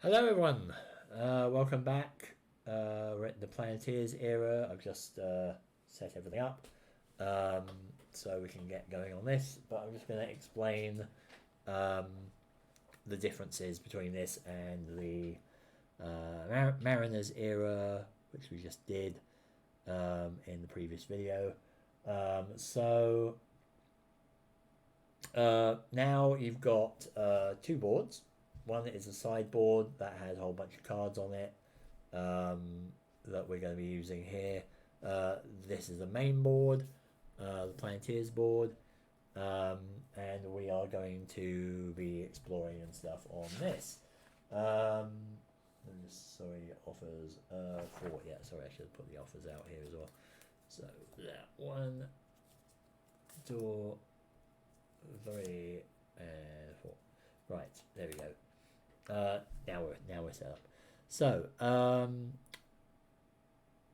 Hello everyone, welcome back. We're at the Planeteers era. I've just set everything up so we can get going on this, but I'm just going to explain the differences between this and the Mariners era, which we just did in the previous video. Now you've got two boards. One is a sideboard that has a whole bunch of cards on it that we're going to be using here. This is the main board, the Planeteers board, and we are going to be exploring and stuff on this. I'm just sorry, offers for sorry, I should have put the offers out here as well. So that one door 3 and 4. Right, there we go. Now we're set up. So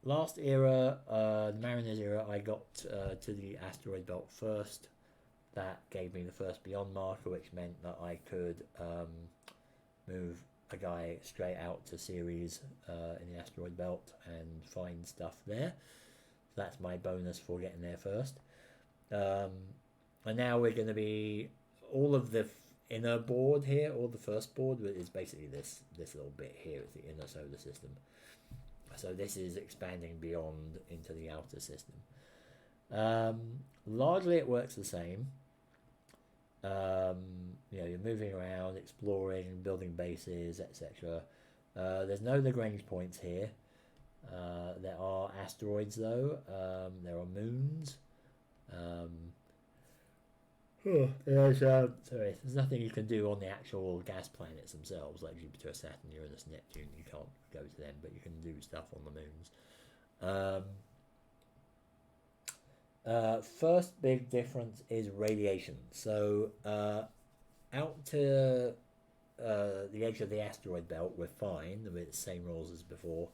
last era, the Mariners era, I got to the asteroid belt first. That gave me the first beyond marker, which meant that I could move a guy straight out to Ceres in the asteroid belt and find stuff there. So that's my bonus for getting there first. And now we're going to be all of the inner board here, or the first board is basically this little bit here is the inner solar system. So this is expanding beyond into the outer system. Largely it works the same. You're moving around, exploring, building bases, etc. There's no Lagrange points here. There are asteroids though. There are moons. There's nothing you can do on the actual gas planets themselves, like Jupiter, Saturn, Uranus, Neptune. You can't go to them, but you can do stuff on the moons. First big difference is radiation. So out to the edge of the asteroid belt, we're fine with the same rules as before.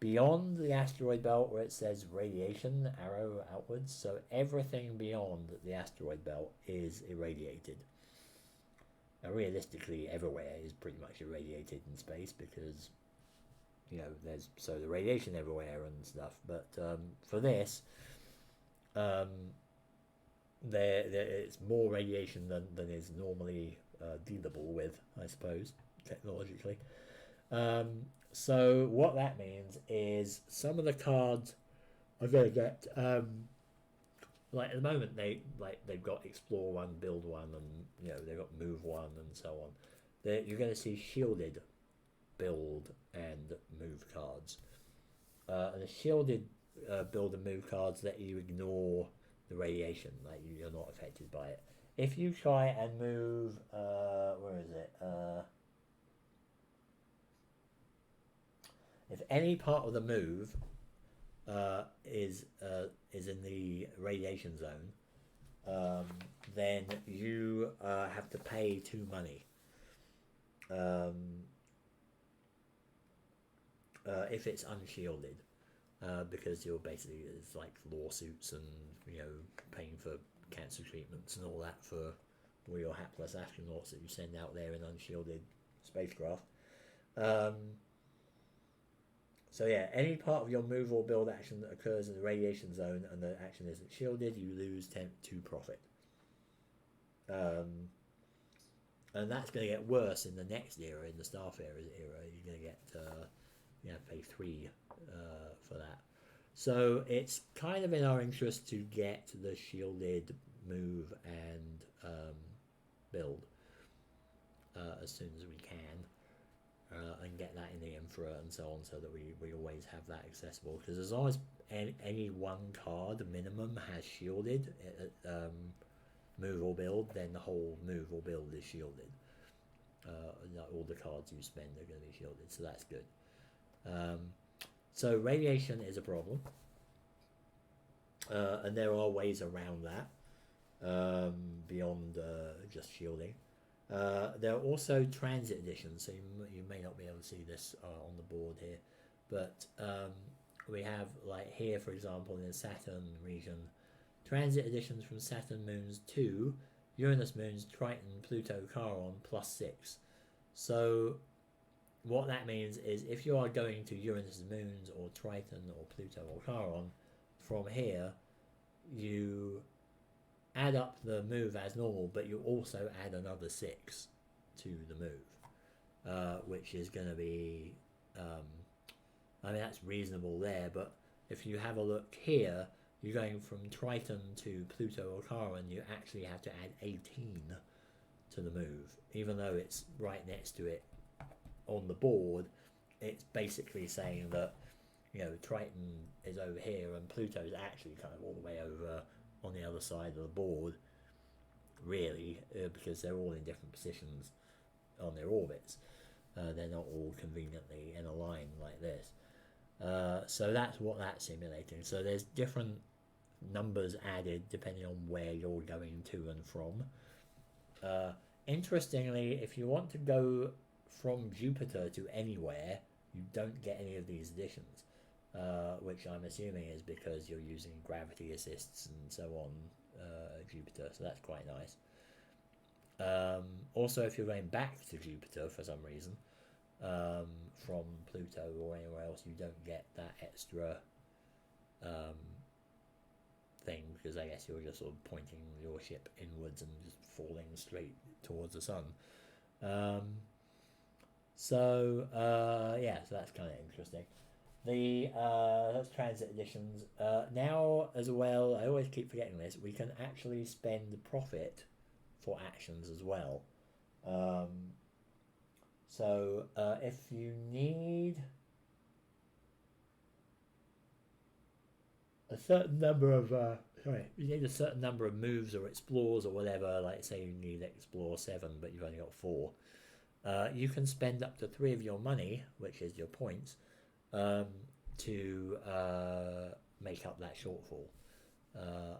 Beyond the asteroid belt, where it says radiation, arrow outwards, so everything beyond the asteroid belt is irradiated. Now, realistically, everywhere is pretty much irradiated in space because, there's solar radiation everywhere and stuff. But for this, it's more radiation than is normally dealable with, I suppose, technologically. So what that means is some of the cards are going to get like at the moment they've got explore one, build one, and they've got move one and so on. You're going to see shielded build and move cards. And the shielded build and move cards let you ignore the radiation, like you're not affected by it. If you try and move, where is it? If any part of the move is in the radiation zone, then you have to pay 2 money. If it's unshielded, because you're basically, it's like lawsuits and paying for cancer treatments and all that for all your hapless astronauts that you send out there in unshielded spacecraft. So yeah, any part of your move or build action that occurs in the radiation zone and the action isn't shielded, you lose 2 profit. And that's going to get worse in the next era, in the Starfarer era. You're going to get you have to pay 3 for that. So it's kind of in our interest to get the shielded move and build as soon as we can. And get that in the Emperor and so on, so that we always have that accessible. Because as long as any one card minimum has shielded move or build, then the whole move or build is shielded. All the cards you spend are going to be shielded, so that's good. So radiation is a problem, and there are ways around that beyond just shielding. There are also transit editions, so you may not be able to see this on the board here, but we have, like here for example, in the Saturn region, transit editions from Saturn moons 2, Uranus moons Triton, Pluto, Charon +6. So what that means is if you are going to Uranus's moons or Triton or Pluto or Charon from here, you add up the move as normal, but you also add another 6 to the move, which is going to be, I mean, that's reasonable there, but if you have a look here, you're going from Triton to Pluto or Charon, you actually have to add 18 to the move, even though it's right next to it on the board. It's basically saying that, you know, Triton is over here and Pluto's actually kind of all the way over on the other side of the board, really, because they're all in different positions on their orbits. They're not all conveniently in a line like this. So that's what that's simulating. So there's different numbers added depending on where you're going to and from. Interestingly, if you want to go from Jupiter to anywhere, you don't get any of these additions, which I'm assuming is because you're using gravity assists and so on, Jupiter, so that's quite nice. Also, if you're going back to Jupiter for some reason, from Pluto or anywhere else, you don't get that extra thing, because I guess you're just sort of pointing your ship inwards and just falling straight towards the sun. So that's kind of interesting. That's transit additions. Now as well, I always keep forgetting this, we can actually spend profit for actions as well. If you need a certain number of you need a certain number of moves or explores or whatever, like say you need explore 7 but you've only got 4, you can spend up to 3 of your money, which is your points, to make up that shortfall,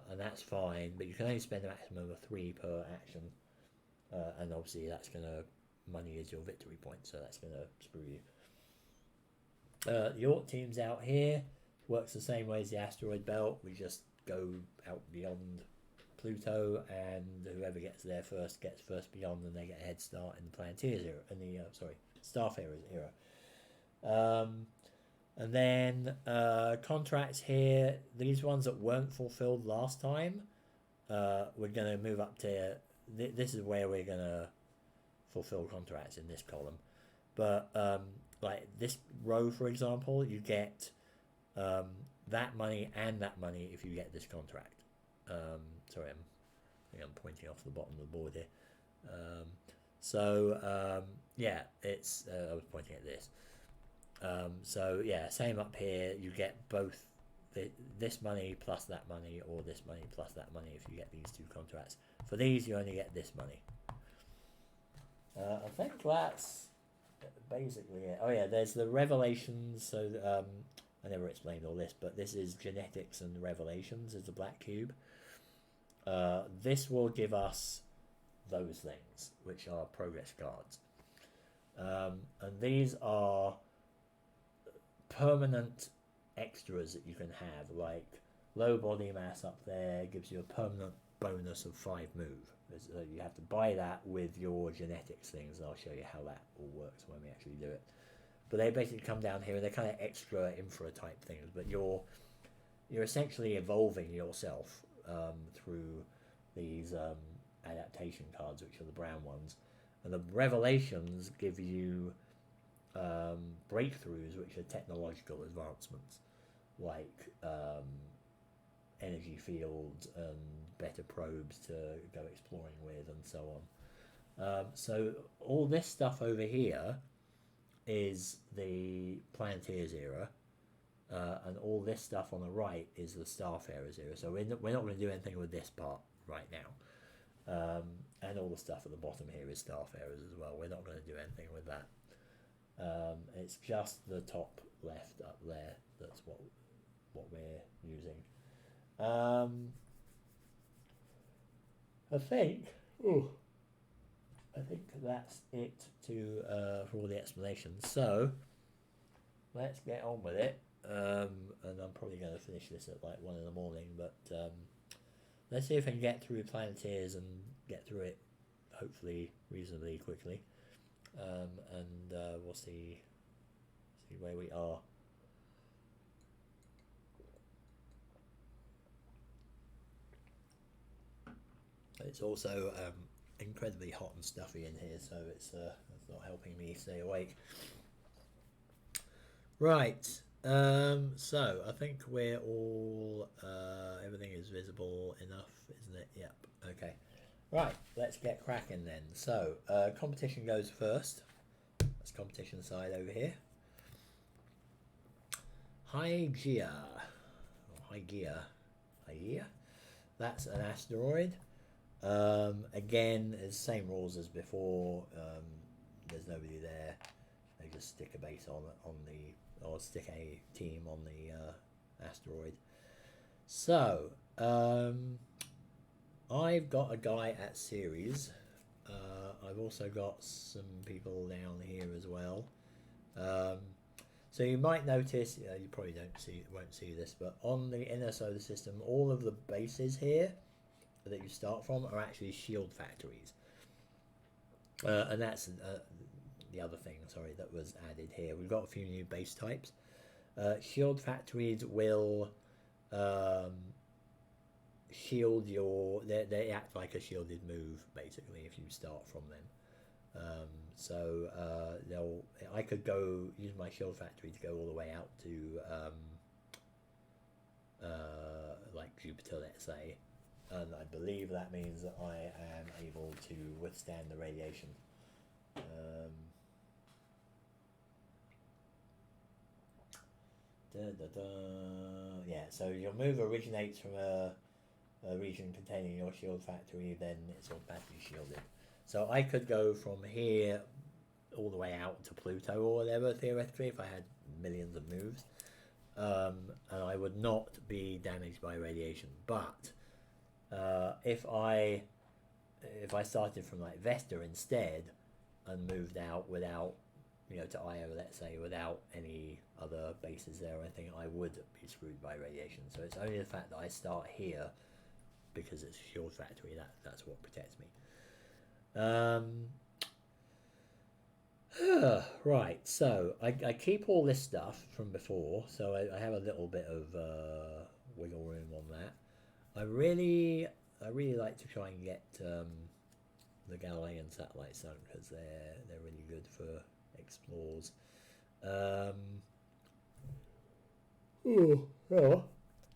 and that's fine, but you can only spend a maximum of 3 per action, and obviously that's going to, money is your victory point, so that's going to screw you. The York team's out here, works the same way as the asteroid belt. We just go out beyond Pluto, and whoever gets there first gets first beyond, and they get a head start in the Planeteers era, in the Starfarers era. And then contracts here, these ones that weren't fulfilled last time, we're going to move up to, this is where we're going to fulfill contracts in this column. But like this row, for example, you get that money and that money if you get this contract. Sorry, I think I'm pointing off the bottom of the board here. It's I was pointing at this. Same up here. You get both this money plus that money, or this money plus that money if you get these 2 contracts. For these, you only get this money. I think that's basically it. Oh yeah, there's the revelations. So I never explained all this, but this is genetics and revelations is the black cube. This will give us those things, which are progress cards. And these are permanent extras that you can have, like low body mass up there gives you a permanent bonus of 5 move. So you have to buy that with your genetics things, and I'll show you how that all works when we actually do it. But they basically come down here and they're kind of extra infra type things, but you're essentially evolving yourself through these adaptation cards, which are the brown ones, and the revelations give you breakthroughs, which are technological advancements, like energy fields and better probes to go exploring with and so on. So all this stuff over here is the Planeteers era, and all this stuff on the right is the Starfarers era. So we're not going to do anything with this part right now. And all the stuff at the bottom here is Starfarers as well. We're not going to do anything with that. It's just the top left up there that's what we're using. I think that's it for all the explanations. So let's get on with it. And I'm probably going to finish this at like 1 in the morning, but let's see if I can get through Planeteers and get through it hopefully reasonably quickly. and we'll see where we are. It's also incredibly hot and stuffy in here, so it's not helping me stay awake. Right, so I think we're all, everything is visible enough, isn't it? Yep, okay. Right, let's get cracking then. So, competition goes first. That's competition side over here. Hygeia, or Hygeia, that's an asteroid. Again, it's the same rules as before. There's nobody there. They just stick a base on the, or stick a team on the asteroid. So, I've got a guy at Ceres. I've also got some people down here as well. So you might notice, you probably won't see this, but on the inner solar system, all of the bases here that you start from are actually shield factories. And that's the other thing, sorry, that was added here. We've got a few new base types. Shield factories will shield your, they act like a shielded move basically if you start from them. So I could go use my shield factory to go all the way out to like Jupiter, let's say, and I believe that means that I am able to withstand the radiation. Yeah, so your move originates from a region containing your shield factory, then it's automatically shielded. So I could go from here all the way out to Pluto or whatever, theoretically, if I had millions of moves, and I would not be damaged by radiation. But if I started from like Vesta instead and moved out without, to Io, let's say, without any other bases there or anything, I would be screwed by radiation. So it's only the fact that I start here, because it's a shield factory, that's what protects me. Right, so I keep all this stuff from before, so I have a little bit of wiggle room on that. I really like to try and get the Galilean satellites done, because they're really good for explores.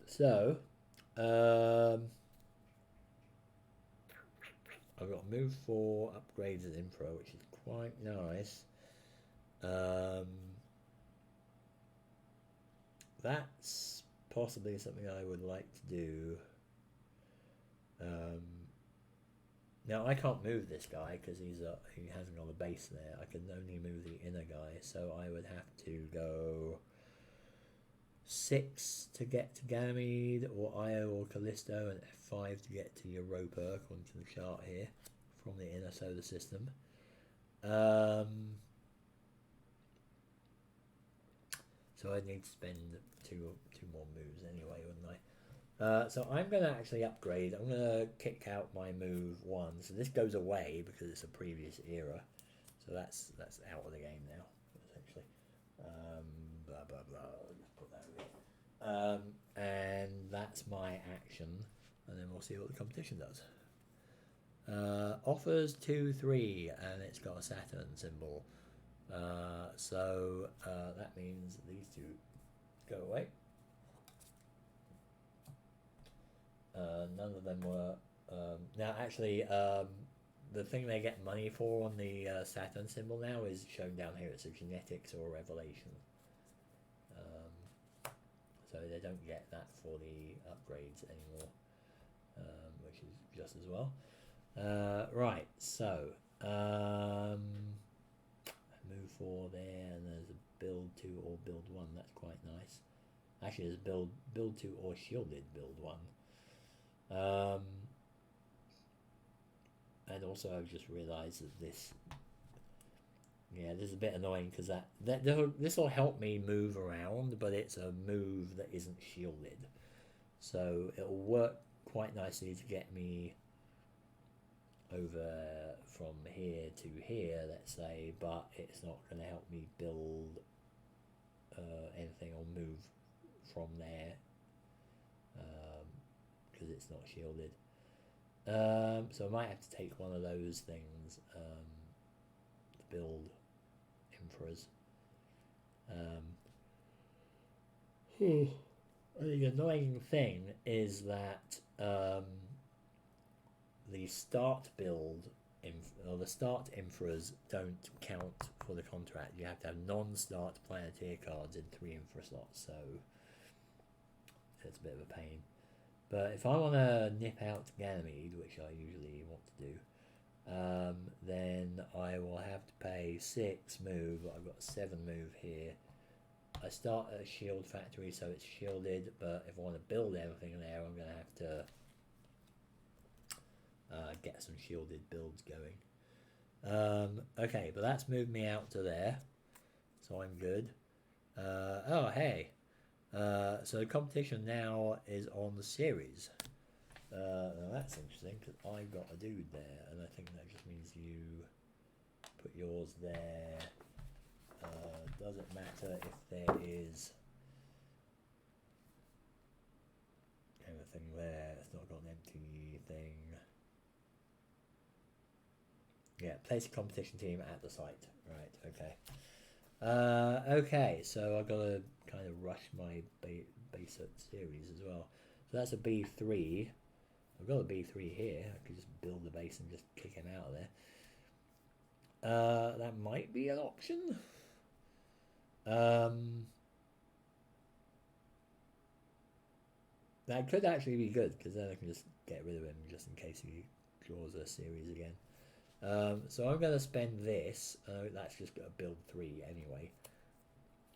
So I've got move 4 upgrades and info, which is quite nice. That's possibly something I would like to do. Now I can't move this guy because he hasn't got a base there. I can only move the inner guy, so I would have to go 6 to get to Ganymede or Io or Callisto, and F5 to get to Europa according to the chart here from the inner solar system. So I'd need to spend two more moves anyway, wouldn't I? So I'm going to actually upgrade. I'm going to kick out my move 1. So this goes away because it's a previous era. So that's out of the game now, essentially. Blah, blah, blah. I'll just put that over here. And that's my action. And then we'll see what the competition does. Offers 2-3, and it's got a Saturn symbol. So that means these two go away. None of them were. Now, actually, the thing they get money for on the Saturn symbol now is shown down here. It's a genetics or revelation. So they don't get that for the upgrades anymore, which is just as well. Right, so move 4 there, and there's a build 2 or build 1. That's quite nice. Actually, there's build 2 or shielded build 1. And also I've just realised that this is a bit annoying, because this will help me move around, but it's a move that isn't shielded, so it'll work quite nicely to get me over from here to here, let's say, but it's not going to help me build anything or move from there because it's not shielded. So I might have to take one of those things to build infras. The annoying thing is that the start build or the start infras don't count for the contract. You have to have non-start Planeteer cards in 3 infra slots, so it's a bit of a pain. But if I want to nip out Ganymede, which I usually want to do, then I will have to pay 6 move. I've got 7 move here. I start at a shield factory, so it's shielded, but if I want to build everything there, I'm going to have to get some shielded builds going. Okay, but that's moved me out to there, so I'm good. Oh, hey. So the competition now is on the series. Now that's interesting, because I've got a dude there, and I think that just means you put yours there. Doesn't matter if there is anything there. It's not got an empty thing. Yeah, place a competition team at the site. Right, okay. Okay, so I've got to kind of rush my basic series as well. So that's a B3. I've got a B3 here. I could just build the base and just kick him out of there. That might be an option. That could actually be good, because then I can just get rid of him just in case he draws a series again. So I'm going to spend this. That's just got to build 3 anyway.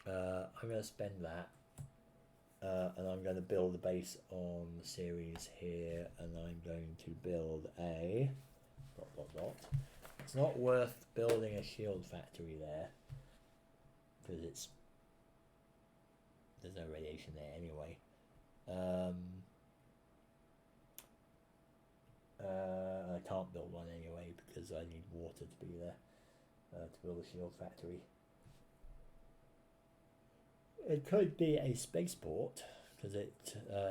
I'm going to spend that. And I'm going to build the base on the series here. And I'm going to build a... ... It's not worth building a shield factory there, because there's no radiation there anyway. I can't build one anyway because I need water to be there to build a shield factory. It could be a spaceport, because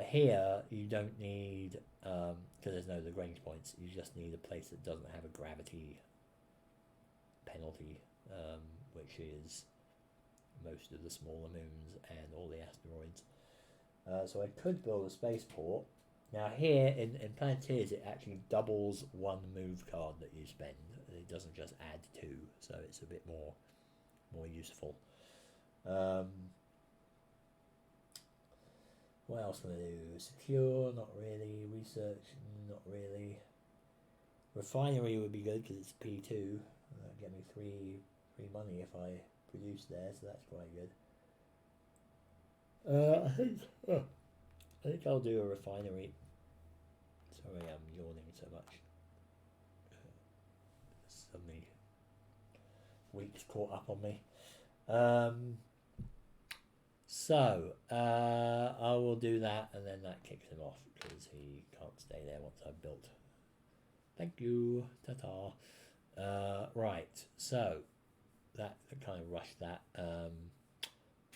here you don't need, because there's no Lagrange points, you just need a place that doesn't have a gravity penalty, which is most of the smaller moons and all the asteroids. So I could build a spaceport. Now here in Planeteers, it actually doubles 1 move card that you spend. It doesn't just add 2, so it's a bit more useful. What else can I do? Secure, not really. Research, not really. Refinery would be good because it's P2. That'd get me 3 money if I produce there, so that's quite good. I think I'll do a refinery. Sorry, I'm yawning so much. Suddenly, weeks caught up on me. I will do that, and then that kicks him off because he can't stay there once I've built. Thank you, ta-ta. Right, so that kind of rushed that.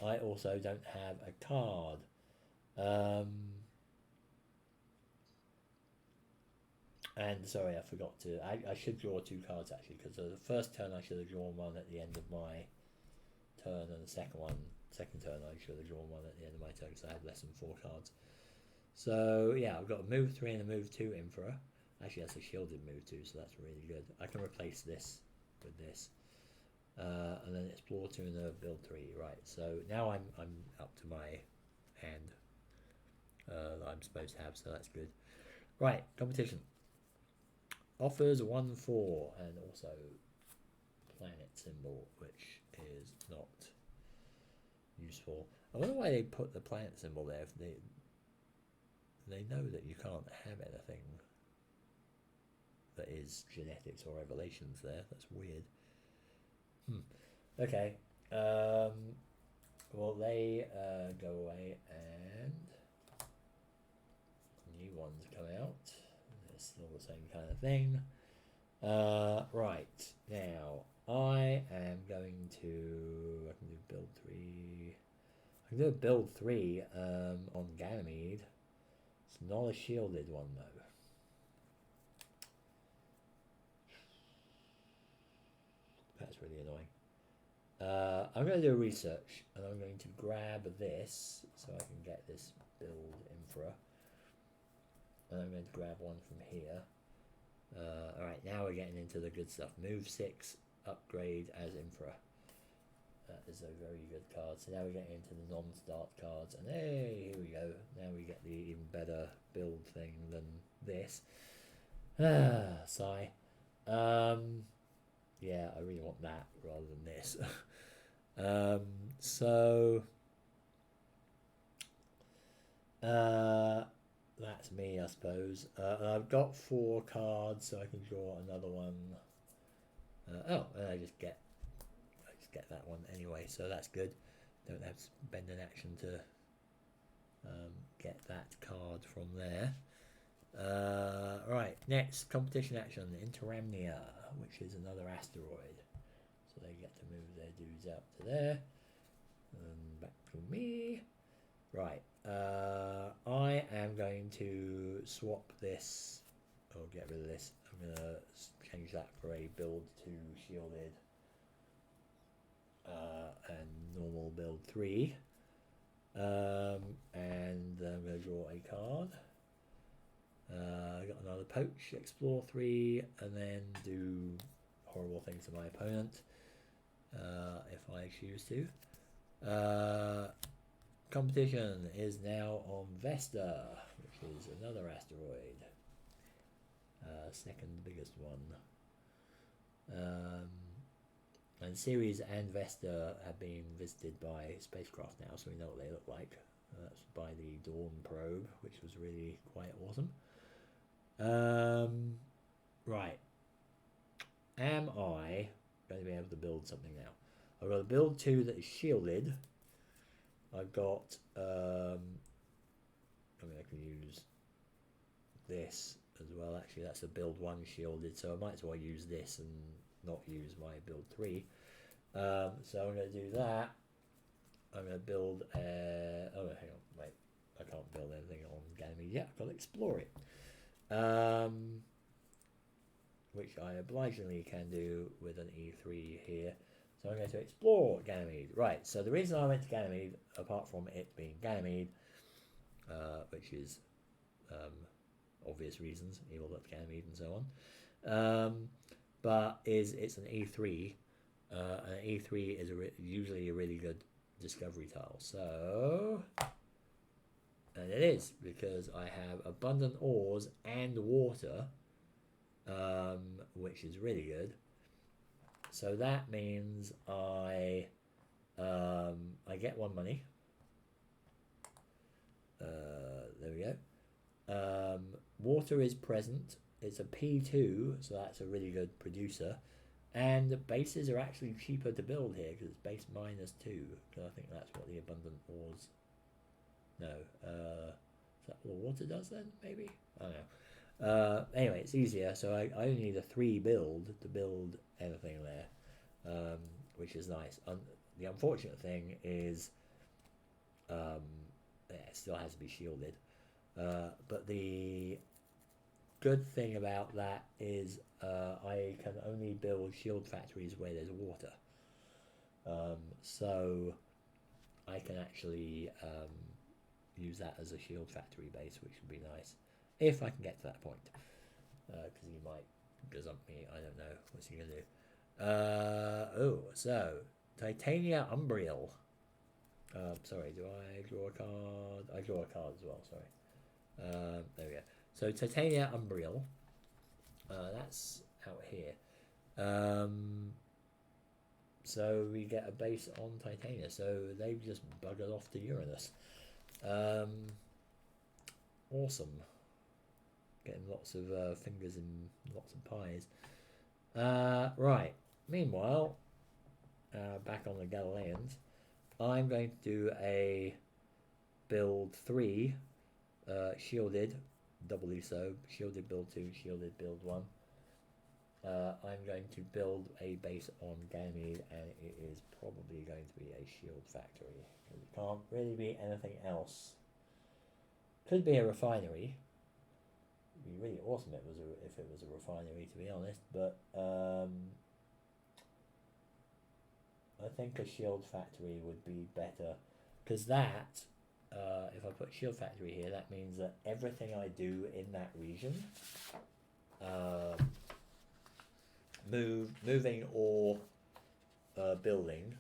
I also don't have a card. And sorry, I forgot to. I should draw 2 cards actually, because the first turn I should have drawn one at the end of my turn, and the second turn I should have drawn one at the end of my turn, because I had less than 4 cards. So yeah, I've got a move 3 and a move 2 Infra. Actually, that's a shielded move 2, so that's really good. I can replace this with this, and then explore 2 and build 3. Right. So now I'm up to my hand that I'm supposed to have, so that's good. Right, competition. Offers 1/4 and also planet symbol, which is not useful. I wonder why they put the planet symbol there. If they know that you can't have anything that is genetics or revelations there. That's weird. Okay. Well, they go away and new ones come out. It's still the same kind of thing. Right, now I am going to, I can do build 3, I can do a build 3 on Ganymede. It's not a shielded one though. That's really annoying. I'm going to do research, and I'm going to grab this so I can get this build infra. And I'm going to grab one from here. Alright, now we're getting into the good stuff. Move 6, upgrade as infra. That is a very good card. So now we're getting into the non-start cards. And hey, here we go. Now we get the even better build thing than this. Sigh. Yeah, I really want that rather than this. That's me, I suppose. And I've got 4 cards, so I can draw another one. And I just get that one anyway, so that's good. Don't have to spend an action to get that card from there. Right, next competition action, Interamnia, which is another asteroid. So they get to move their dudes out to there. And back to me. Right, I am going to swap this, or get rid of this. I'm going to change that for a build 2 shielded and normal build 3. And I'm going to draw a card. I got another poach, explore 3, and then do horrible things to my opponent if I choose to. Competition is now on Vesta, which is another asteroid, second biggest one. And Ceres and Vesta have been visited by spacecraft now, so we know what they look like. That's by the Dawn probe, which was really quite awesome. Right. Am I going to be able to build something now? I've got to build 2 that is shielded. I've got, I mean, I can use this as well. Actually, that's a build 1 shielded, so I might as well use this and not use my build 3. So I'm going to do that. I'm going to build oh, hang on, wait. I can't build anything on Ganymede yet. I've got to explore it. Which I obligingly can do with an E3 here. So I'm going to explore Ganymede. Right, so the reason I went to Ganymede, apart from it being Ganymede, which is obvious reasons, evil looked Ganymede and so on, but it's an E3, and E3 is usually a really good discovery tile. So, and it is, because I have abundant ores and water, which is really good. So that means I get 1 money. There we go. Water is present. It's a P2, so that's a really good producer. And the bases are actually cheaper to build here because it's base -2. Because I think that's what the abundant ores. No, is that what the water does then? Maybe, I don't know. Anyway, it's easier. So I only need a 3 build to build anything there, which is nice. The unfortunate thing is, it still has to be shielded. But the good thing about that is I can only build shield factories where there's water. So I can actually use that as a shield factory base, which would be nice if I can get to that point. Because he might gazump me. I don't know. What's he going to do? So Titania Umbriel. Sorry, do I draw a card? I draw a card as well, sorry. There we go. So Titania Umbriel. That's out here. So we get a base on Titania. So they've just buggered off to Uranus. Awesome. Getting lots of fingers and lots of pies. Right. Meanwhile, back on the Galileans, I'm going to do a build 3, shielded, doubly so, shielded build 2, shielded build 1. I'm going to build a base on Ganymede, and it is probably going to be a shield factory. It can't really be anything else. Could be a refinery. It'd be really awesome if it was a refinery, to be honest. But I think a shield factory would be better, because that, if I put shield factory here, that means that everything I do in that region, moving or building,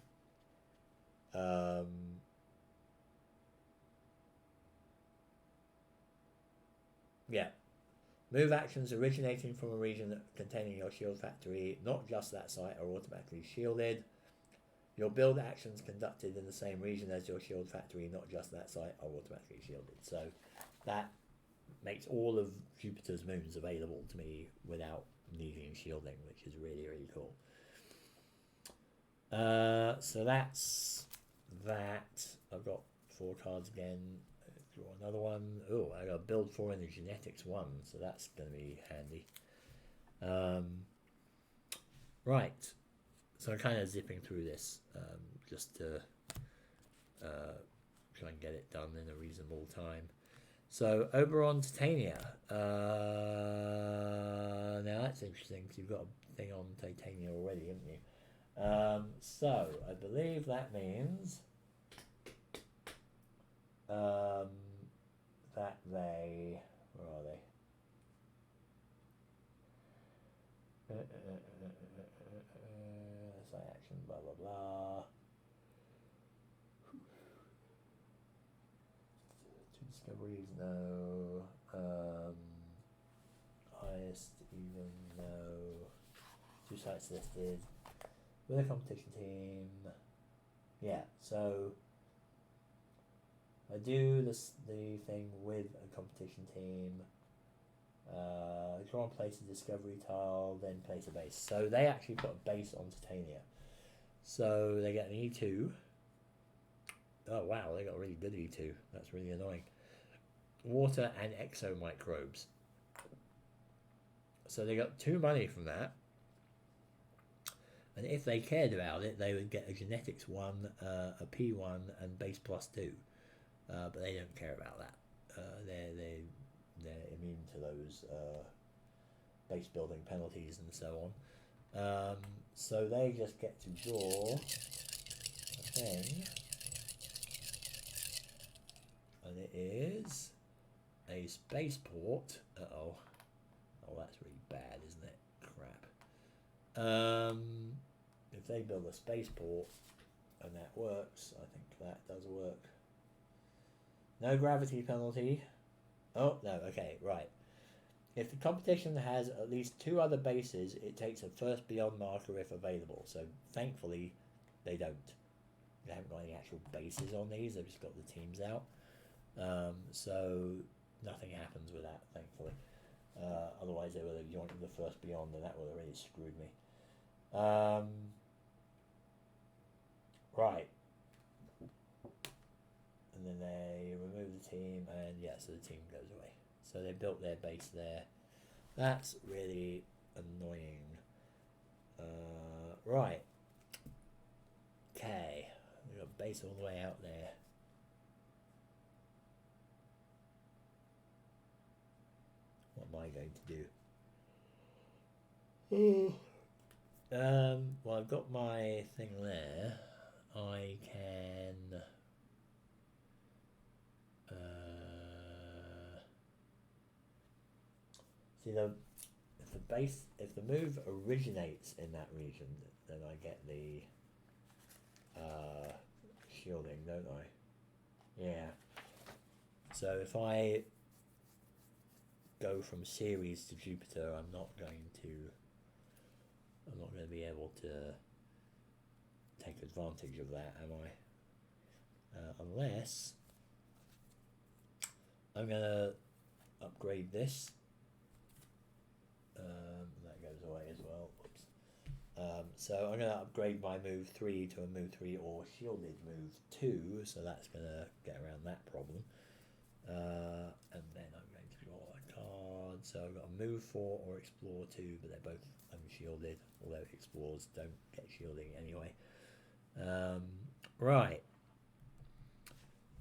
yeah, move actions originating from a region containing your shield factory, not just that site, are automatically shielded. Your build actions conducted in the same region as your shield factory, not just that site, are automatically shielded. So that makes all of Jupiter's moons available to me without needing shielding, which is really, really cool. So that's that. I've got 4 cards again. Draw another one. Oh, I got build 4 in the genetics 1, so that's going to be handy. Right. So I'm kind of zipping through this just to try and get it done in a reasonable time. So Oberon Titania. Now that's interesting because you've got a thing on Titania already, haven't you? So I believe that means that they... Where are they? Site action, blah blah blah. 2 discoveries, no. Highest, even, no. 2 sites listed. With a competition team. Yeah, so I do the thing with a competition team. Draw and place a discovery tile, then place a base. So they actually put a base on Titania. So they get an E2. Oh wow, they got a really good E2. That's really annoying. Water and exomicrobes. So they got 2 money from that. And if they cared about it, they would get a genetics 1, a P1, and base +2. But they don't care about that. They're immune to those base building penalties and so on. So they just get to draw a thing, and it is a spaceport. Oh, that's really bad, isn't it? Crap. If they build a spaceport and that works, I think that does work. No gravity penalty. Oh, no, okay, right. If the competition has at least 2 other bases, it takes a first beyond marker if available. So, thankfully, they don't. They haven't got any actual bases on these, they've just got the teams out. So, nothing happens with that, thankfully. Otherwise, they would have joined the first beyond, and that would have really screwed me. Right. And then they remove the team, and yeah, so the team goes away. So they built their base there. That's really annoying. Right. Okay. We've got base all the way out there. What am I going to do? Well, I've got my thing there. I can... see, if the move originates in that region, then I get the shielding, don't I? Yeah. So if I go from Ceres to Jupiter, I'm not going to be able to take advantage of that, am I? Unless I'm going to upgrade this. That goes away as well. Oops. So I'm going to upgrade my move 3 to a move 3 or shielded move 2, so that's going to get around that problem. And then I'm going to draw a card. So I've got a move 4 or explore 2, but they're both unshielded, although explorers don't get shielding anyway. Right.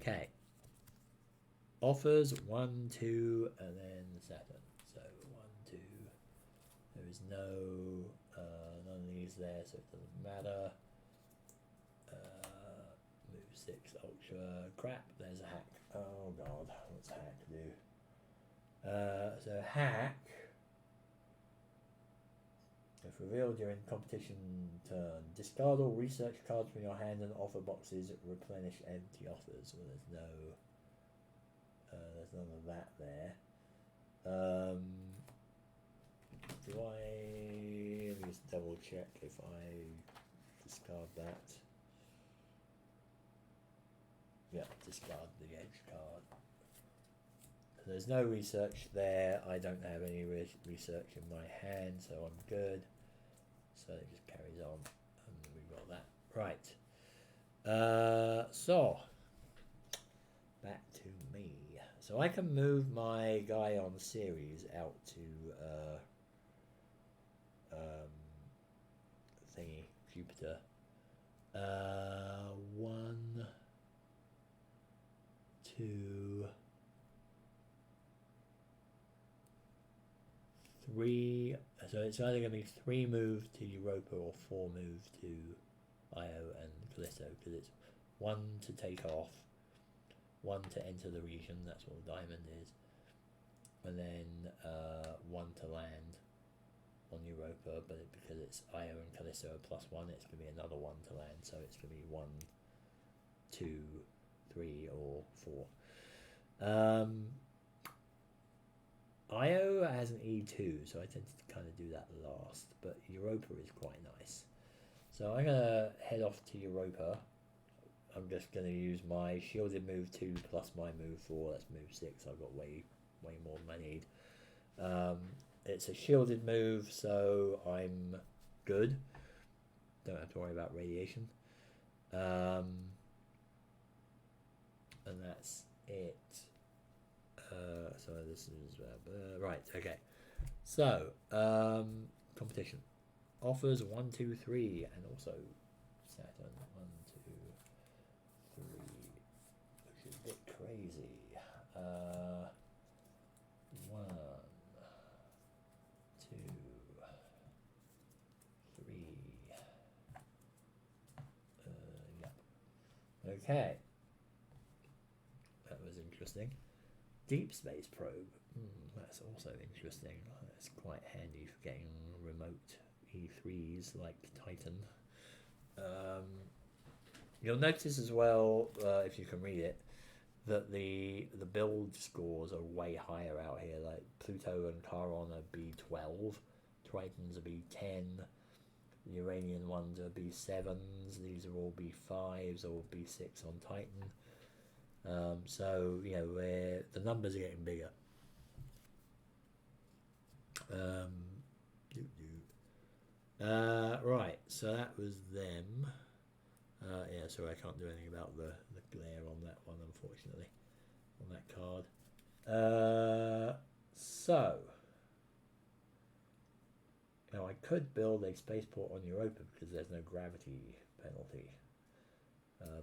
Okay. Offers 1, 2, and then Saturn. So 1, 2. There is no none of these there, so it doesn't matter. Move 6 ultra. Crap. There's a hack. Oh god, what's hack do? So hack. If revealed during competition turn, discard all research cards from your hand and offer boxes. Replenish empty offers. Well, there's none of that there. Do I? Let me just double check if I discard that. Yeah, discard the edge card. There's no research there. I don't have any research in my hand, so I'm good. So it just carries on, and we've got that. Right. So back to me. So I can move my guy on series out to thingy Jupiter. 1, 2, 3. So it's either going to be 3 move to Europa or 4 move to Io and Callisto, because it's 1 to take off, 1 to enter the region, that's what a diamond is, and then 1 to land on Europa, but because it's Io and Callisto are +1, it's going to be another 1 to land, so it's going to be 1, 2, 3 or 4. Io has an E2, so I tend to kind of do that last, but Europa is quite nice. So I'm going to head off to Europa. I'm just going to use my shielded move 2 plus my move 4, that's move 6, I've got way more than I need. It's a shielded move, so I'm good. Don't have to worry about radiation. And that's it. So this is right. Okay. So competition offers 1, 2, 3, and also Saturn 1, 2, 3, which is a bit crazy. 1, 2, 3. Yep. Okay. That was interesting. Deep space probe. That's also interesting. That's quite handy for getting remote E3s like Titan. You'll notice as well, if you can read it, that the build scores are way higher out here. Like Pluto and Charon are B12, Tritons are B10, the Uranian ones are B7s. These are all B5s or B6 on Titan. So you know where the numbers are getting bigger. Right, so that was them. Yeah, sorry, I can't do anything about the glare on that one, unfortunately, on that card. So now I could build a spaceport on Europa because there's no gravity penalty.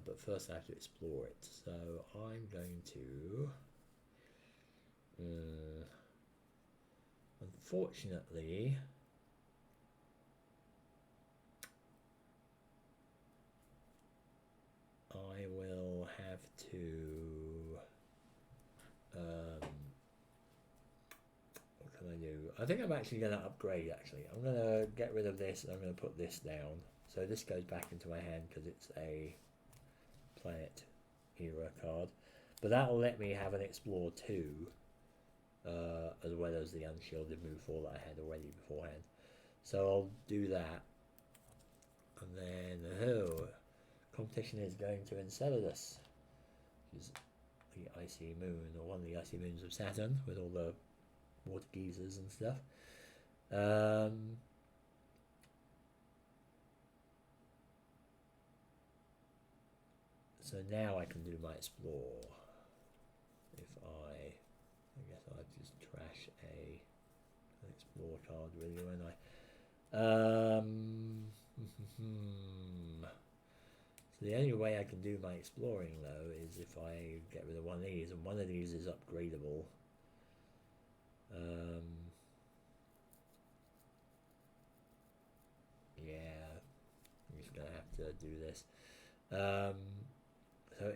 But first I have to explore it. So I'm going to... unfortunately... I will have to... what can I do? I think I'm actually going to upgrade, actually. I'm going to get rid of this and I'm going to put this down. So this goes back into my hand because it's a Planet Era card. But that will let me have an Explore 2, as well as the Unshielded Move 4 that I had already beforehand. So I'll do that. And then, competition is going to Enceladus, which is the icy moon, or one of the icy moons of Saturn, with all the water geysers and stuff. So now I can do my explore. If I guess I'd just trash an explore card really, won't I? So the only way I can do my exploring though is if I get rid of one of these, and one of these is upgradable. Yeah, I'm just gonna have to do this. So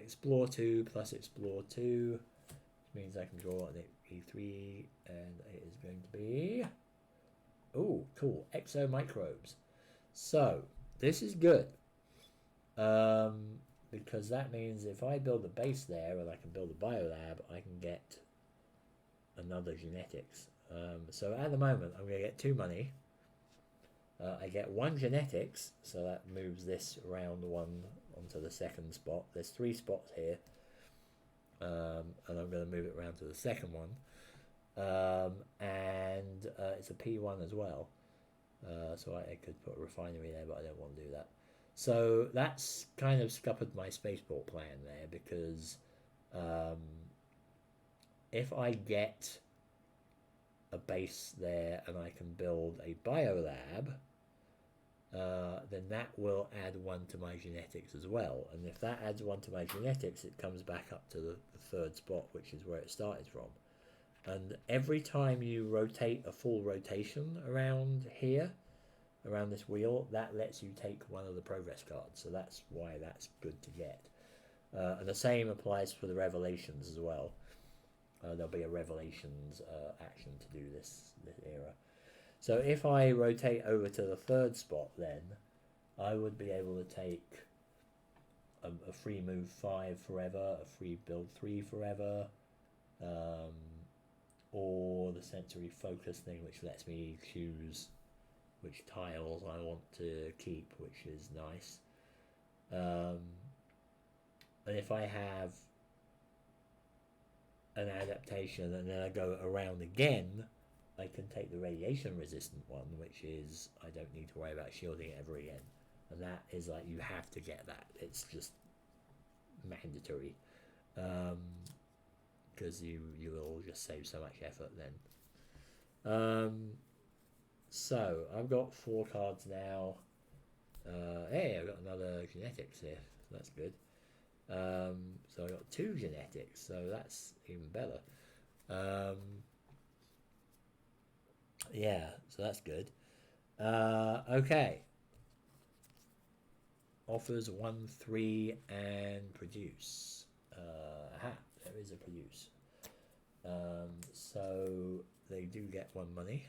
explore 2 plus explore 2, which means I can draw an E3, and it is going to be, oh cool, exomicrobes. So this is good, because that means if I build a base there and I can build a biolab, I can get another genetics. So at the moment I'm going to get 2 money. I get 1 genetics, so that moves this round 1 onto the second spot. There's 3 spots here, and I'm going to move it around to the second one. And it's a P1 as well, so I could put a refinery there, but I don't want to do that. So that's kind of scuppered my spaceport plan there, because if I get a base there and I can build a biolab, then that will add 1 to my genetics as well. And if that adds 1 to my genetics, it comes back up to the 3rd spot, which is where it started from. And every time you rotate a full rotation around here, around this wheel, that lets you take 1 of the progress cards. So that's why that's good to get. And the same applies for the revelations as well. There'll be a revelations action to do this era. So if I rotate over to the 3rd spot, then I would be able to take a free move 5 forever, a free build 3 forever, or the sensory focus thing, which lets me choose which tiles I want to keep, which is nice. And if I have an adaptation and then I go around again, I can take the radiation resistant one, which is I don't need to worry about shielding it ever again. And that is like, you have to get that. It's just mandatory, because you will just save so much effort then. So I've got 4 cards now. Hey, I've got another genetics here, so that's good. So I got 2 genetics, so that's even better. Yeah, so that's good. Okay. Offers 1, 3, and produce. There is a produce. So they do get 1 money.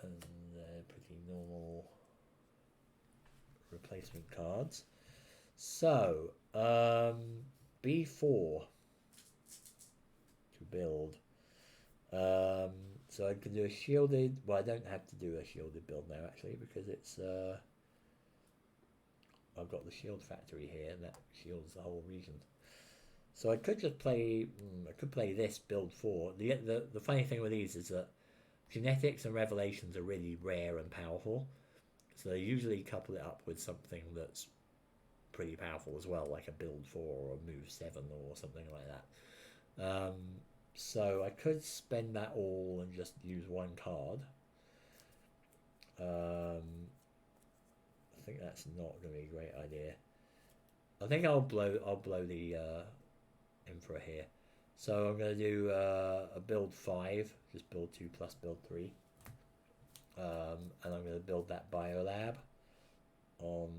And they're pretty normal replacement cards. So, B4 to build. So I can do a shielded, well I don't have to do a shielded build now actually, because it's I've got the shield factory here and that shields the whole region. So I could just play, I could play this build 4. The funny thing with these is that genetics and revelations are really rare and powerful, so they usually couple it up with something that's pretty powerful as well, like a build 4 or a move 7 or something like that. So I could spend that all and just use 1 card. I think that's not going to be a great idea. I think I'll blow the Emperor here. So I'm going to do a build 5, just build 2 plus build 3. And I'm going to build that biolab on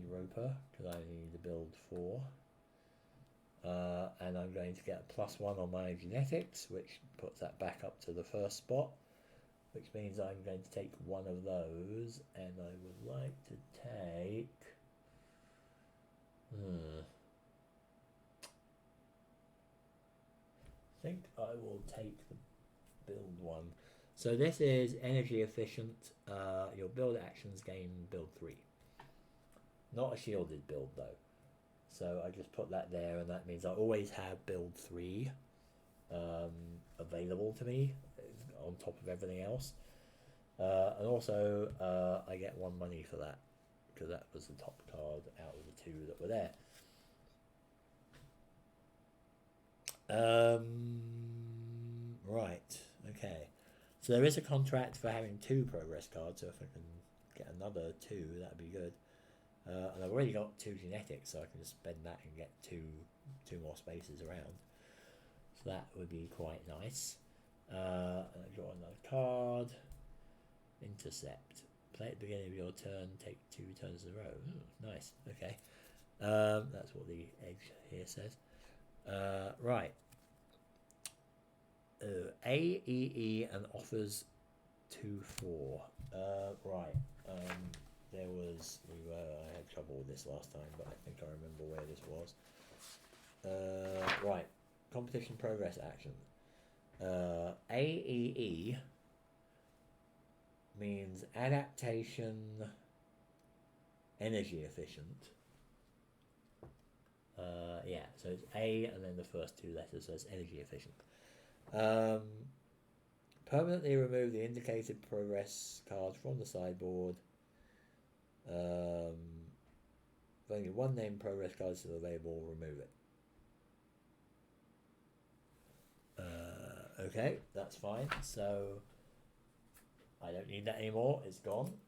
Europa, because I need to build 4. And I'm going to get a +1 on my genetics, which puts that back up to the 1st spot, which means I'm going to take 1 of those, and I would like to take... I think I will take the build 1. So this is energy efficient. Your build actions gain build 3. Not a shielded build though. So I just put that there, and that means I always have build 3 available to me on top of everything else. And also I get 1 money for that, because that was the top card out of the 2 that were there. Right. Okay. So there is a contract for having 2 progress cards. So if I can get another 2, that'd be good. And I've already got 2 genetics, so I can just spend that and get two more spaces around. So that would be quite nice. And I draw another card. Intercept. Play at the beginning of your turn. Take 2 turns in a row. Ooh, nice. Okay. That's what the edge here says. Right. AEE and offers 2/4. Right. There was I had trouble with this last time, but I think I remember where this was. Right. Competition progress action. AEE means adaptation energy efficient. Yeah, so it's A and then the first 2 letters, so it's energy efficient. Permanently remove the indicated progress card from the sideboard. If only 1 named progress card is still available, remove it. Okay, that's fine. So I don't need that anymore. It's gone.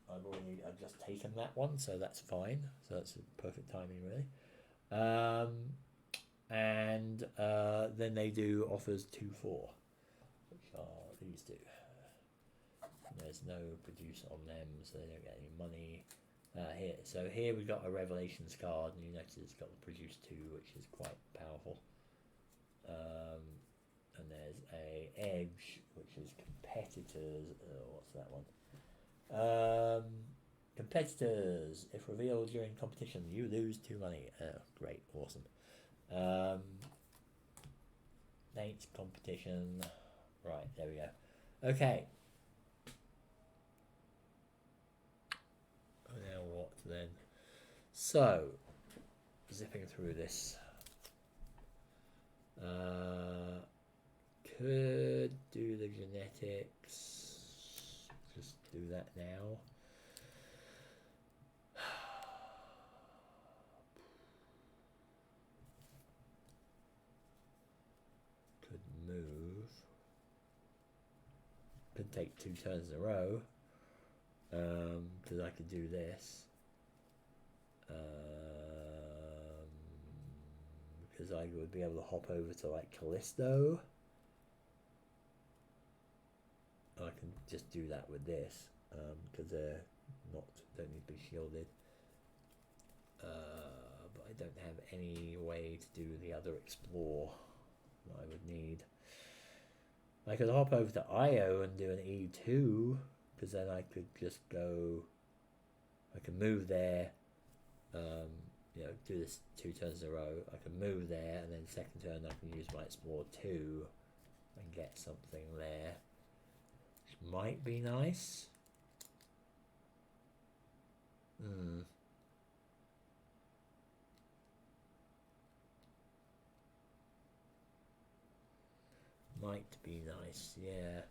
I've just taken that one, so that's fine. So that's perfect timing, really. And then they do offers 2/4, which are these 2. And there's no produce on them, so they don't get any money. Here we've got a Revelations card, and you notice it's got the produce 2, which is quite powerful. And there's a edge, which is competitors. What's that one? Competitors. If revealed during competition, you lose 2 money. Great, awesome. Nate's competition. Right, there we go. Okay. Now what then? So, zipping through this. Could do the genetics. Just do that now. Could move. Could take 2 turns in a row. Because I could do this. Because I would be able to hop over to like Callisto. I can just do that with this because they're don't need to be shielded. But I don't have any way to do the other explore that I would need. I could hop over to IO and do an E2 because then I could just go. I can move there. Do this 2 turns in a row. I can move there, and then second turn I can use my explore 2 and get something there. Which might be nice. Might be nice, yeah.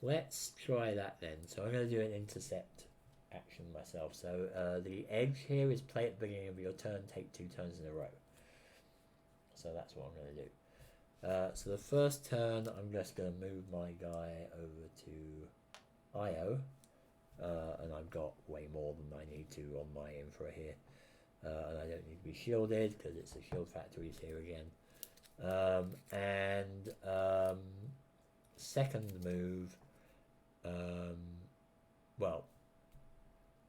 Let's try that then. So I'm going to do an intercept action myself. So the edge here is play at the beginning of your turn, take 2 turns in a row. So that's what I'm going to do. So the first turn, I'm just going to move my guy over to IO. And I've got way more than I need to on my infra here. And I don't need to be shielded because it's the shield factories here again. Second move, well,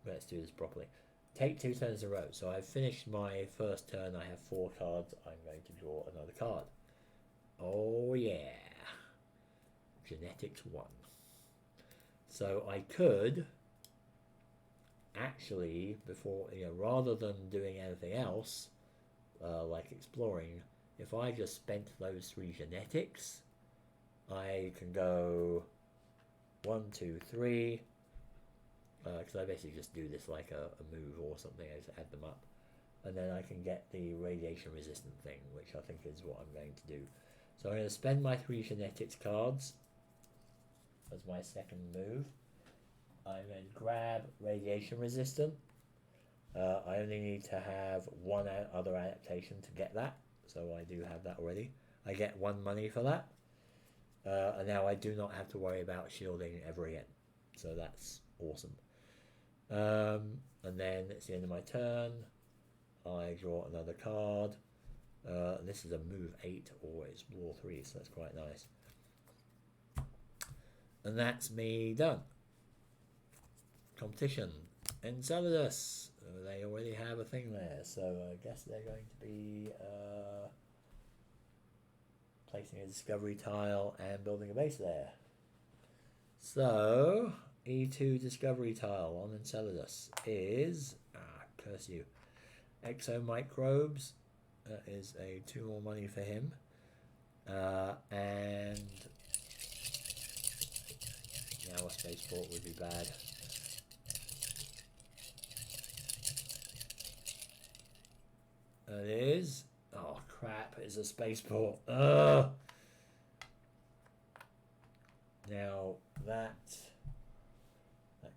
let's do this properly. Take 2 turns in a row. So I've finished my first turn. I have 4 cards. I'm going to draw another card. Oh yeah, genetics 1. So I could actually, before rather than doing anything else, like exploring, if I just spent those 3 genetics, I can go 1, 2, 3. Because I basically just do this like a move or something. I just add them up, and then I can get the radiation resistant thing, which I think is what I'm going to do. So I'm going to spend my 3 genetics cards as my second move. I'm going to grab radiation resistant. I only need to have 1 other adaptation to get that, so I do have that already. I get 1 money for that. And now I do not have to worry about shielding ever again. So that's awesome. And then it's the end of my turn. I draw another card. This is a move 8 or explore 3, so that's quite nice. And that's me done. Competition. Enceladus. They already have a thing there, so I guess they're going to be placing a discovery tile and building a base there. So E2 discovery tile on Enceladus is curse you, exomicrobes. That is a 2 more money for him, and now a spaceport would be bad. It is. Oh crap! It's a spaceport. Ugh. Now that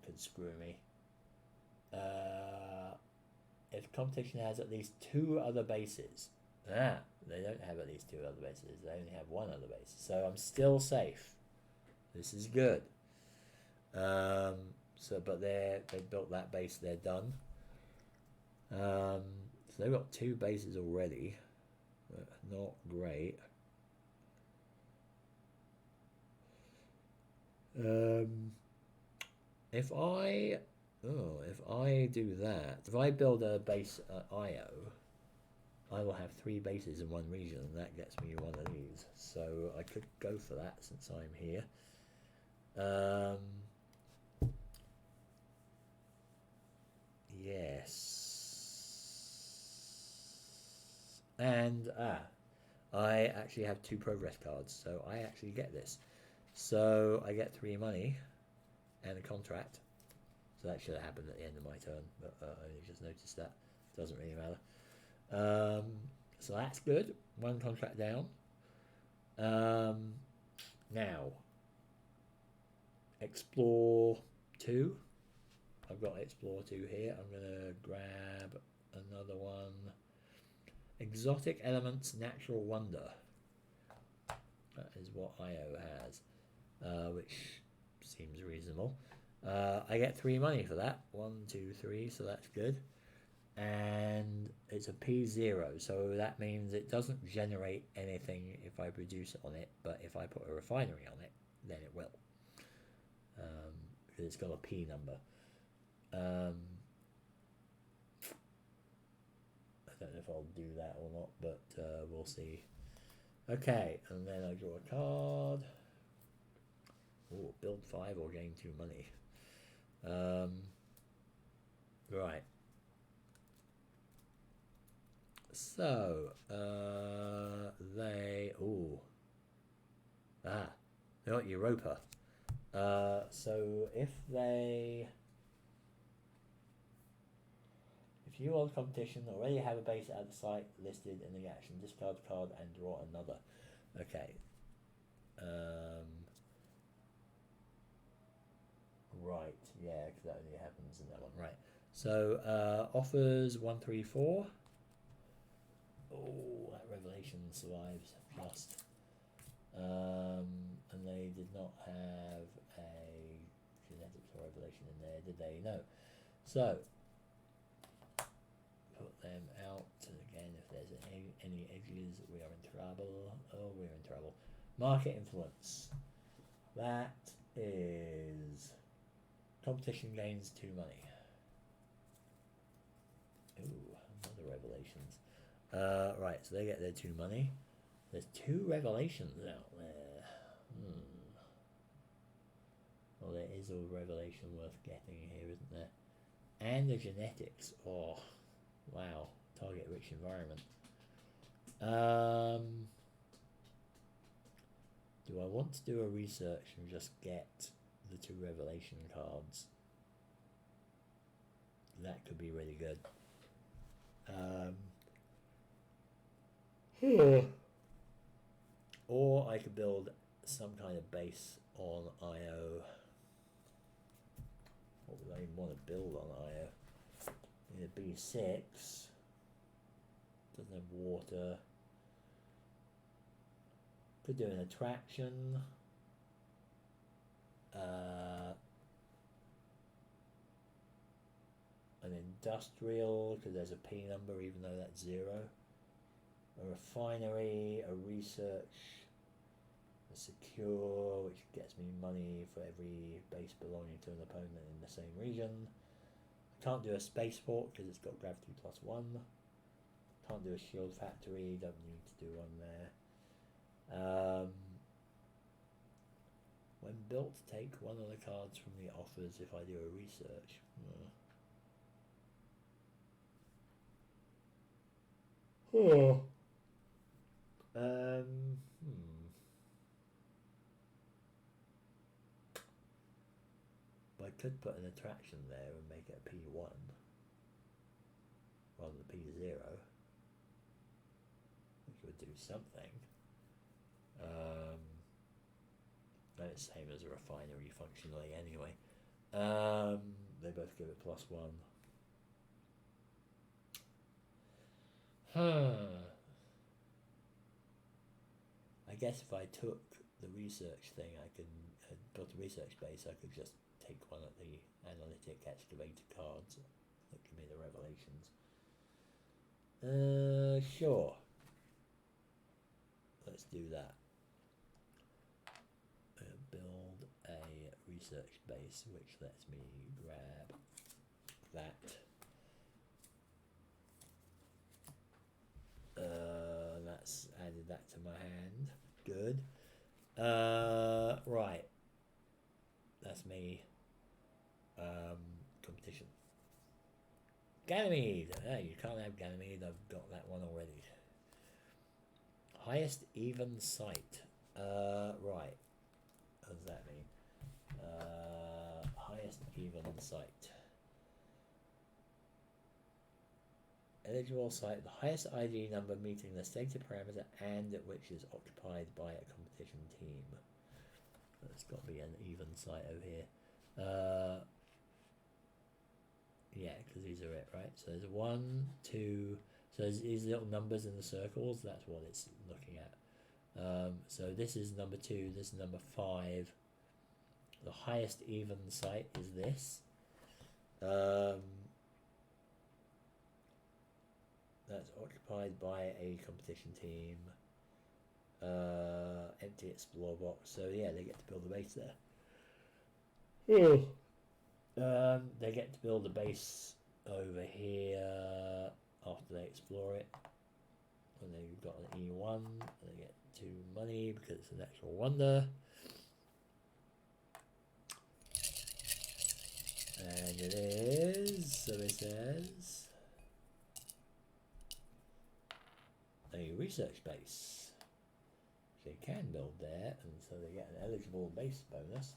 could screw me. If competition has at least 2 other bases, they don't have at least 2 other bases. They only have 1 other base, so I'm still safe. This is good. But they built that base. They're done. So they've got 2 bases already. But not great. If I do that, if I build a base at Io, I will have 3 bases in 1 region, and that gets me 1 of these. So I could go for that since I'm here. Yes. And I actually have 2 progress cards, so I actually get this. So I get 3 money and a contract. So that should have happened at the end of my turn, but I only just noticed that. Doesn't really matter. So that's good. 1 contract down. Now, explore 2. I've got explore 2 here. I'm going to grab another one. Exotic elements, natural wonder. That is what Io has, which seems reasonable. I get 3 money for that. 1, 2, 3, so that's good. And it's a P0, so that means it doesn't generate anything if I produce it on it, but if I put a refinery on it, then it will. Because it's got a P number. I don't know if I'll do that or not, but we'll see. Okay, and then I draw a card. Oh, build 5 or gain 2 money. Right. So, they got Europa. So if you on competition already have a base at the site listed in the action, discard a card and draw another. Okay. Right, yeah, because that only happens in that one. Right. So offers 1, 3, 4. Oh, that revelation survives just. And they did not have a genetics or revelation in there, did they? No. So put them out. And again, if there's any edges, we are in trouble. Oh, we're in trouble. Market influence. That is competition gains 2 money. Ooh, another revelations. Right, so they get their 2 money. There's 2 revelations out there. Well, there is a revelation worth getting here, isn't there? And the genetics. Oh, wow. Target rich environment. Do I want to do a research and just get the 2 revelation cards? That could be really good. Or I could build some kind of base on Io. What would I even want to build on Io? Need a B6. Doesn't have water. Could do an attraction. An industrial, because there's a P number even though that's 0. A refinery, a research, a secure, which gets me money for every base belonging to an opponent in the same region. I can't do a spaceport because it's got gravity +1. Can't do a shield factory, don't need to do one there. When built, take one of the cards from the offers if I do a research. I could put an attraction there and make it a P1 rather than P0, which would do something. And it's the same as a refinery functionally anyway. They both give it +1. I guess if I took the research thing, I could built a research base, I could just take one of the analytic excavator cards that give me the revelations. Sure. Let's do that. Build a research base, which lets me grab that. That's added that to my hand. Good. Right. That's me. Competition. Ganymede. You can't have Ganymede. I've got that one already. Highest even sight. Right. What does that mean? Highest even sight. Eligible site, the highest ID number meeting the stated parameter and which is occupied by a competition team. That's got to be an even site over here. Yeah, because these are it, right? So there's 1, 2. So there's these little numbers in the circles. That's what it's looking at. So this is number 2. This is number 5. The highest even site is this. That's occupied by a competition team. Empty explore box. So yeah, they get to build a base there. They get to build a base over here after they explore it. And they've got an E1. They get 2 money because it's an actual wonder. And it is, so it says, a research base. So you can build there, and so they get an eligible base bonus.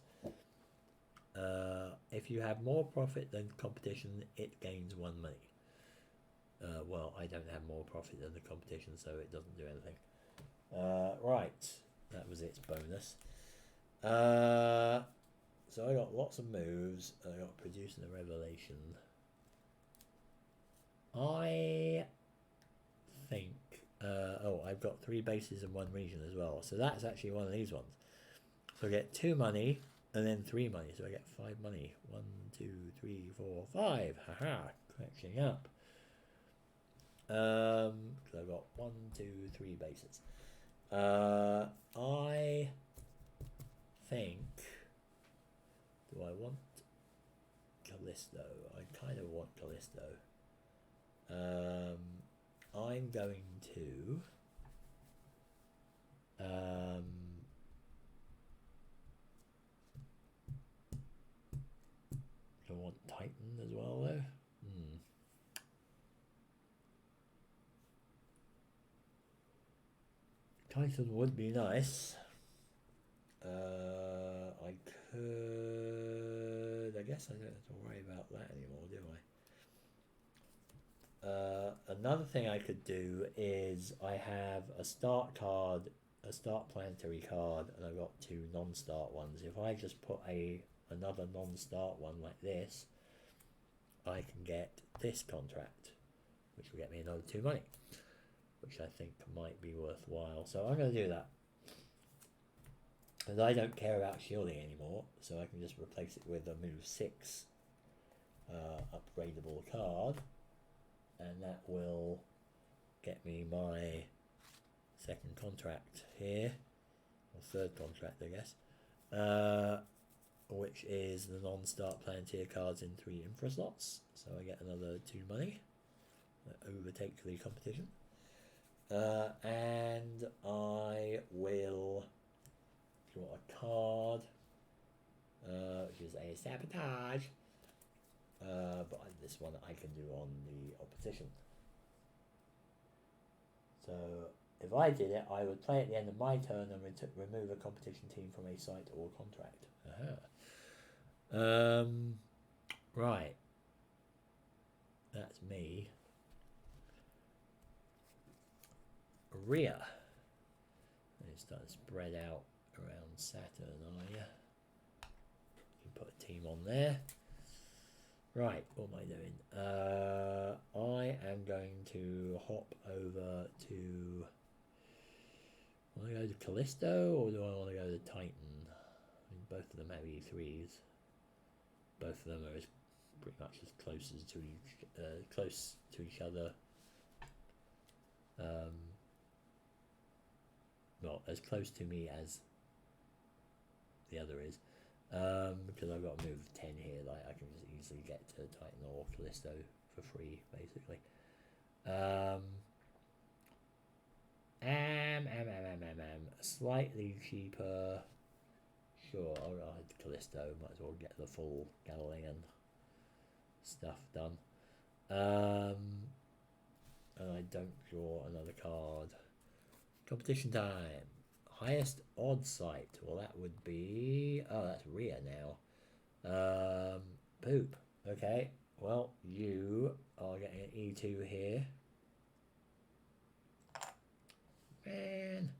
If you have more profit than competition, it gains 1 money. Well, I don't have more profit than the competition, so it doesn't do anything. Right, that was its bonus. So I got lots of moves. I got producing a revelation. I think I've got 3 bases in 1 region as well. So that's actually one of these ones. So I get 2 money and then 3 money. So I get 5 money. 1, 2, 3, 4, 5. Haha, catching up. So I've got 1, 2, 3 bases. I think. Do I want Callisto? I kind of want Callisto. I'm going to I want Titan as well though. Titan would be nice. I could. I guess I don't have to worry about that anymore, do I? Another thing I could do is I have a start card, a start planetary card, and I've got 2 non-start ones. If I just put another non-start one like this, I can get this contract, which will get me another 2 money, which I think might be worthwhile. So I'm going to do that. Because I don't care about shielding anymore, so I can just replace it with a move 6 upgradable card, and that will get me my second contract here, or third contract I guess, which is the non-start Planeteer cards in 3 infra slots, so I get another 2 money that overtake the competition. And I will draw a card, which is a sabotage, but this one I can do on the opposition. So if I did it, I would play at the end of my turn and remove a competition team from a site or contract. Right, that's me. Rhea. It's starting to spread out around Saturn, are you? You can put a team on there. Right, what am I doing? I am going to hop over to... Want to go to Callisto, or do I want to go to Titan? I mean, both of them have E3s. Both of them are pretty much as close to each other. Well, as close to me as the other is, because I've got to move 10 here. Like I can just easily get to Titan or Callisto for free, basically. Slightly cheaper. Sure, I'll head to Callisto. Might as well get the full Galilean stuff done. And I don't draw another card. Competition time. Highest odds site. Well, that would be... Oh, that's Rhea now. Poop. Okay. Well, you are getting an E2 here. Man.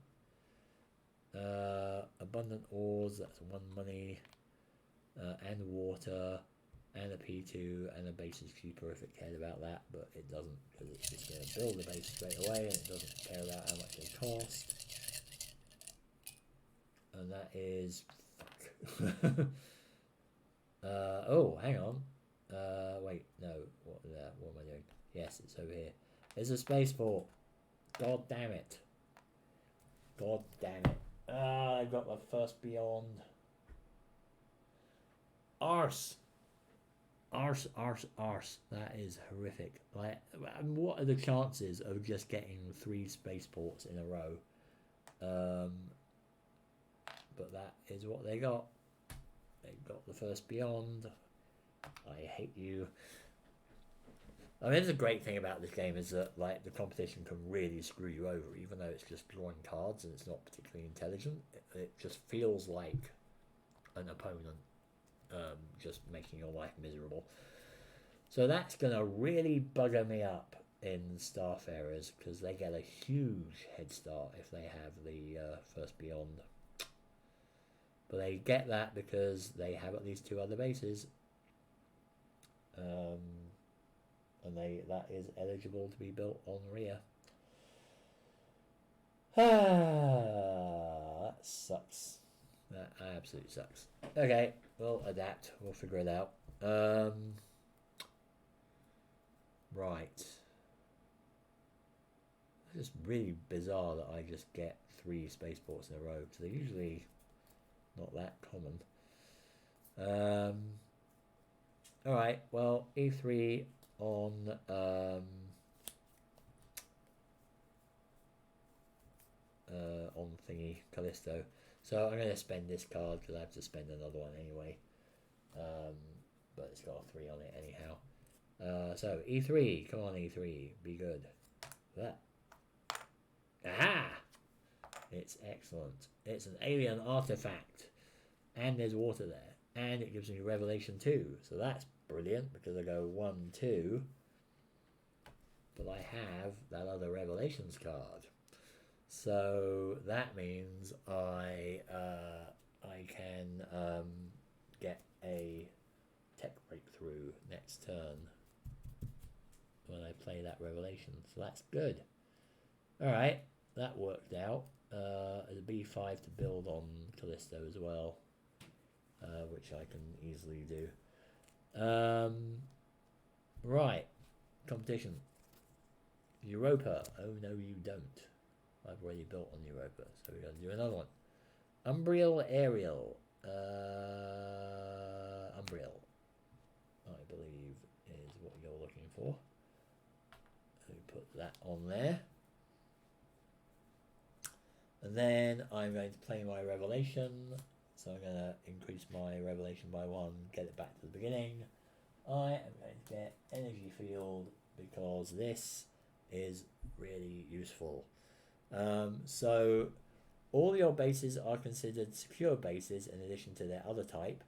Abundant ores. That's 1 money. And water. And a P2 and a base is cheaper if it cared about that, but it doesn't, because it's just going to build the base straight away and it doesn't care about how much it costs. And that is oh, hang on. Wait, no. What am I doing? Yes, it's over here. There's a spaceport. God damn it. God damn it. I've got my first beyond. Arse. Arse. That is horrific. Like, what are the chances of just getting 3 spaceports in a row? But that is what they got. They got the first beyond. I hate you. I mean, the great thing about this game is that, like, the competition can really screw you over, even though it's just drawing cards and it's not particularly intelligent. It just feels like an opponent. Just making your life miserable. So that's going to really bugger me up in Starfarers, because they get a huge head start if they have the first beyond. But they get that because they have at least 2 other bases. And that is eligible to be built on Rhea. That sucks. That absolutely sucks. Okay, we'll adapt. We'll figure it out. Right. It's just really bizarre that I just get 3 spaceports in a row, because they're usually not that common. Alright, well, E3 on thingy, Callisto. So I'm going to spend this card because I have to spend another one anyway. But it's got a 3 on it anyhow. So E3, come on E3, be good. That. Aha! It's excellent. It's an alien artifact. And there's water there. And it gives me Revelation 2. So that's brilliant because I go 1, 2. But I have that other Revelations card. So that means I can get a tech breakthrough next turn when I play that Revelation. So that's good. Alright, that worked out. a B5 to build on Callisto as well, which I can easily do. Right, competition. Europa. Oh no, you don't. I've already built on Europa, so we're going to do another one. Umbriel Aerial. Umbriel, I believe, is what you're looking for. So we put that on there. And then I'm going to play my revelation. So I'm going to increase my revelation by 1, get it back to the beginning. I am going to get energy field because this is really useful. So all your bases are considered secure bases in addition to their other type.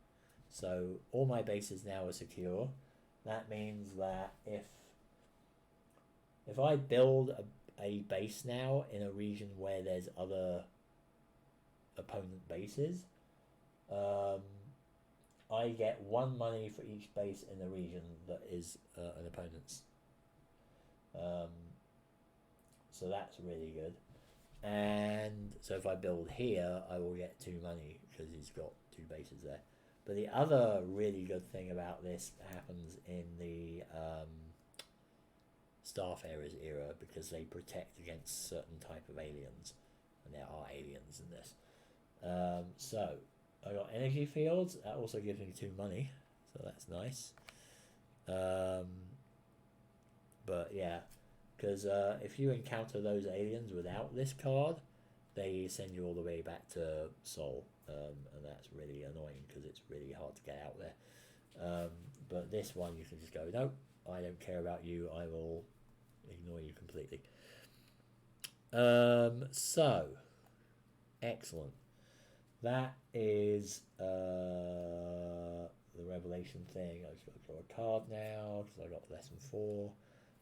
So all my bases now are secure. That means that if I build a base now in a region where there's other opponent bases, I get 1 money for each base in the region that is an opponent's. So that's really good. And so if I build here, I will get 2 money because he's got 2 bases there. But the other really good thing about this happens in the Starfarers era because they protect against certain type of aliens, and there are aliens in this. So I got energy fields. That also gives me 2 money, so that's nice. But yeah, because if you encounter those aliens without this card, they send you all the way back to Sol, and that's really annoying because it's really hard to get out there. But this one you can just go, nope, I don't care about you, I will ignore you completely. So excellent. That is the revelation thing. I've got to draw a card now because I got lesson 4.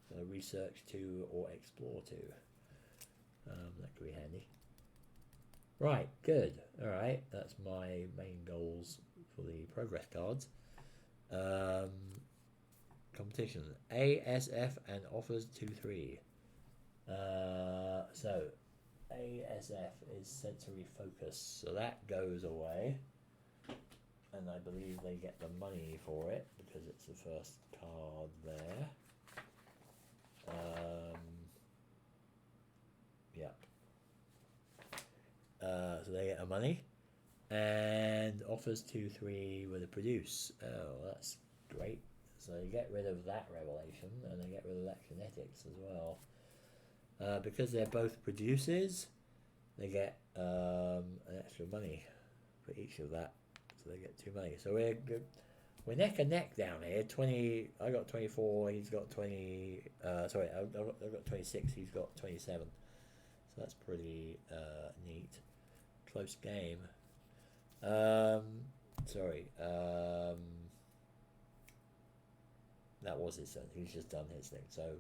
So research 2 or explore 2. That could be handy. Right, good. All right, that's my main goals for the progress cards. Competition ASF and offers 2-3. So ASF is sensory focus, so that goes away, and I believe they get the money for it because it's the first card there. Yep. So they get a money and offers 2-3 with a produce. Oh, that's great. So they get rid of that revelation and they get rid of that kinetics as well. Because they're both produces, they get an extra money for each of that. So they get 2 money. So we're neck and neck down here. 20. I got 24. He's got 20. Sorry, I've got 26. He's got 27. So that's pretty neat. Close game. Sorry. That was his turn. He's just done his thing. So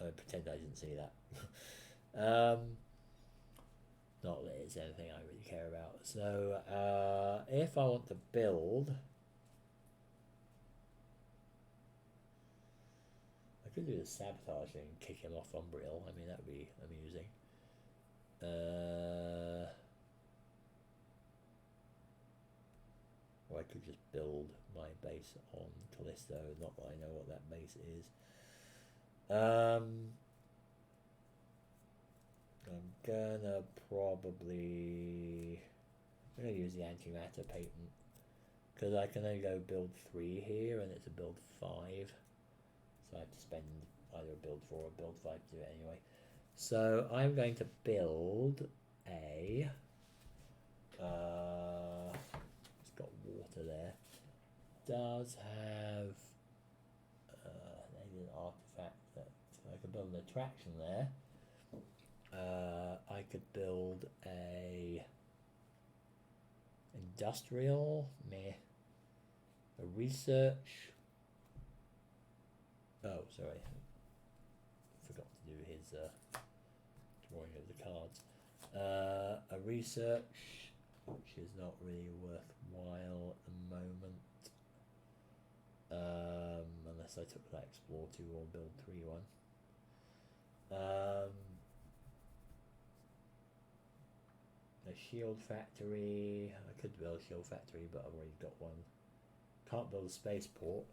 I pretend I didn't see that. Not that it's anything I really care about. So if I want to build, I could do the sabotage thing and kick him off Umbriel. I mean, that would be amusing. Or I could just build my base on Callisto. Not that I know what that base is. I'm gonna use the antimatter patent because I can only go build 3 here and it's a build 5, so I have to spend either a build 4 or build 5 to do it anyway. So I'm going to build a it's got water there, does have an artifact that I could build an attraction there. I could build a industrial, a research. Oh, sorry, forgot to do his drawing of the cards. A research, which is not really worthwhile at the moment, unless I took that explore 2 or build 3 one. a shield factory. I could build a shield factory, but I've already got one. Can't build a spaceport.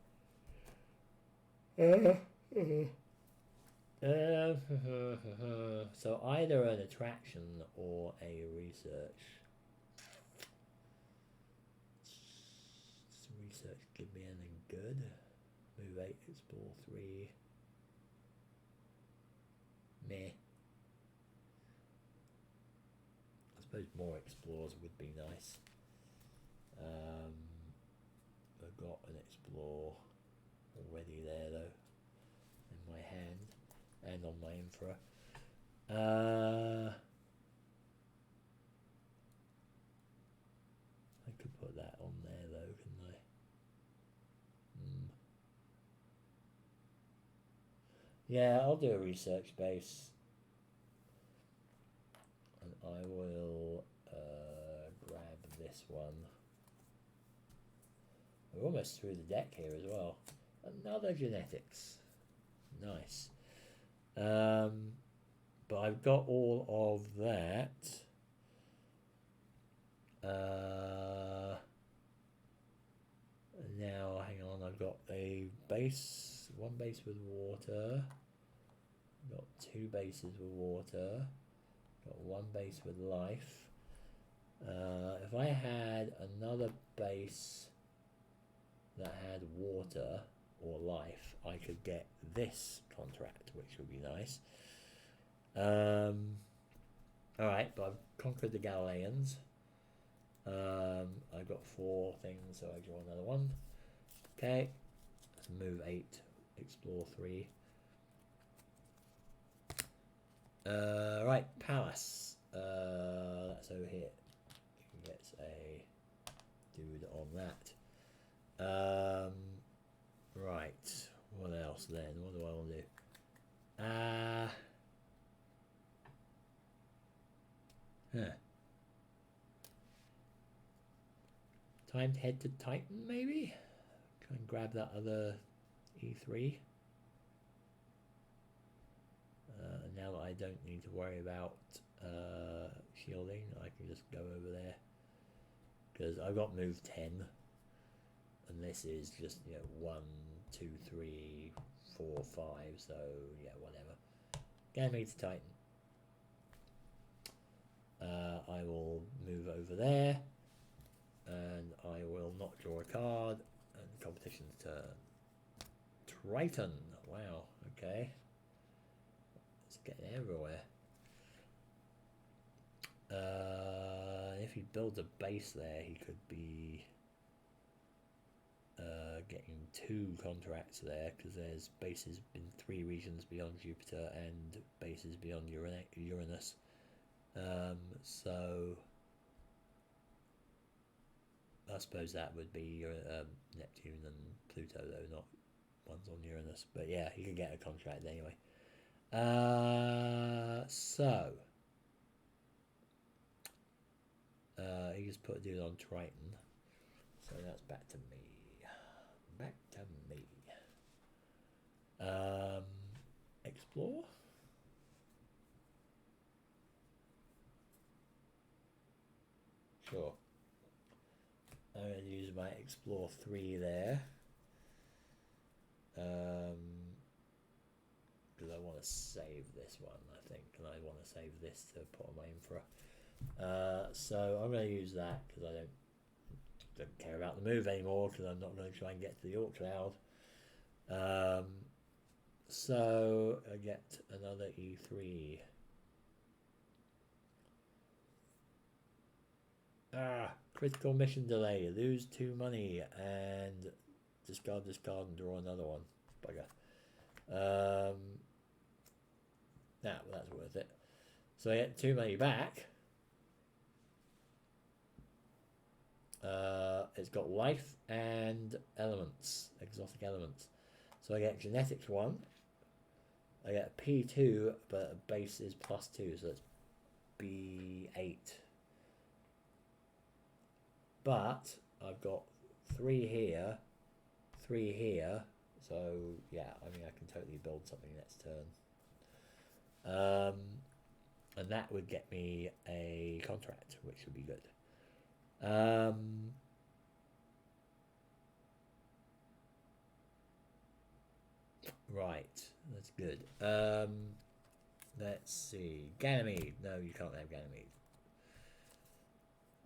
So either an attraction or a research. Does research give me anything good? Move 8, explore 3. Meh. I suppose more explores would be nice. I've got an explore already there though, in my hand and on my infra. I could put that on there though, couldn't I? Yeah, I'll do a research base. And I will grab this one. We're almost through the deck here as well. Another genetics. Nice. But I've got all of that. Now, hang on, I've got a base, one base with water. Got 2 bases with water. Got 1 base with life. If I had another base that had water or life, I could get this contract, which would be nice. Alright, but I've conquered the Galileans. I've got 4 things, so I draw another one. Okay, let's move 8, explore 3. Right, palace. That's over here. You can get a dude on that. Right, what else then? What do I want to do? Time to head to Titan, maybe? Try and grab that other E3. Now that I don't need to worry about shielding, I can just go over there. Because I've got move 10. And this is just, 1, 2, 3, 4, 5. So, yeah, whatever. Get me to Titan. I will move over there. And I will not draw a card. And competition's turn. Triton. Wow, okay. It's getting everywhere. If he builds a base there, he could be getting 2 contracts there, because there's bases in 3 regions beyond Jupiter and bases beyond Uranus. So I suppose that would be Neptune and Pluto, though, not ones on Uranus. But yeah, he could get a contract anyway. So he just put a dude on Triton. So that's back to me. Back to me. Explore? Sure. I'm going to use my Explore 3 there. Because I want to save this one, I think. And I want to save this to put on my infra. So I'm going to use that because I don't care about the move anymore, because I'm not going to try and get to the Orc Cloud. So I get another E3. Critical mission delay. Lose 2 money and discard and draw another one. Bugger. Nah, well, that's worth it. So I get 2 money back. It's got life and elements, exotic elements. So I get genetics 1. I get P2, but base is +2, so it's B8. But I've got 3 here, 3 here. So yeah, I mean I can totally build something next turn. and that would get me a contract, which would be good. Right, that's good. Let's see. Ganymede. No, you can't have Ganymede.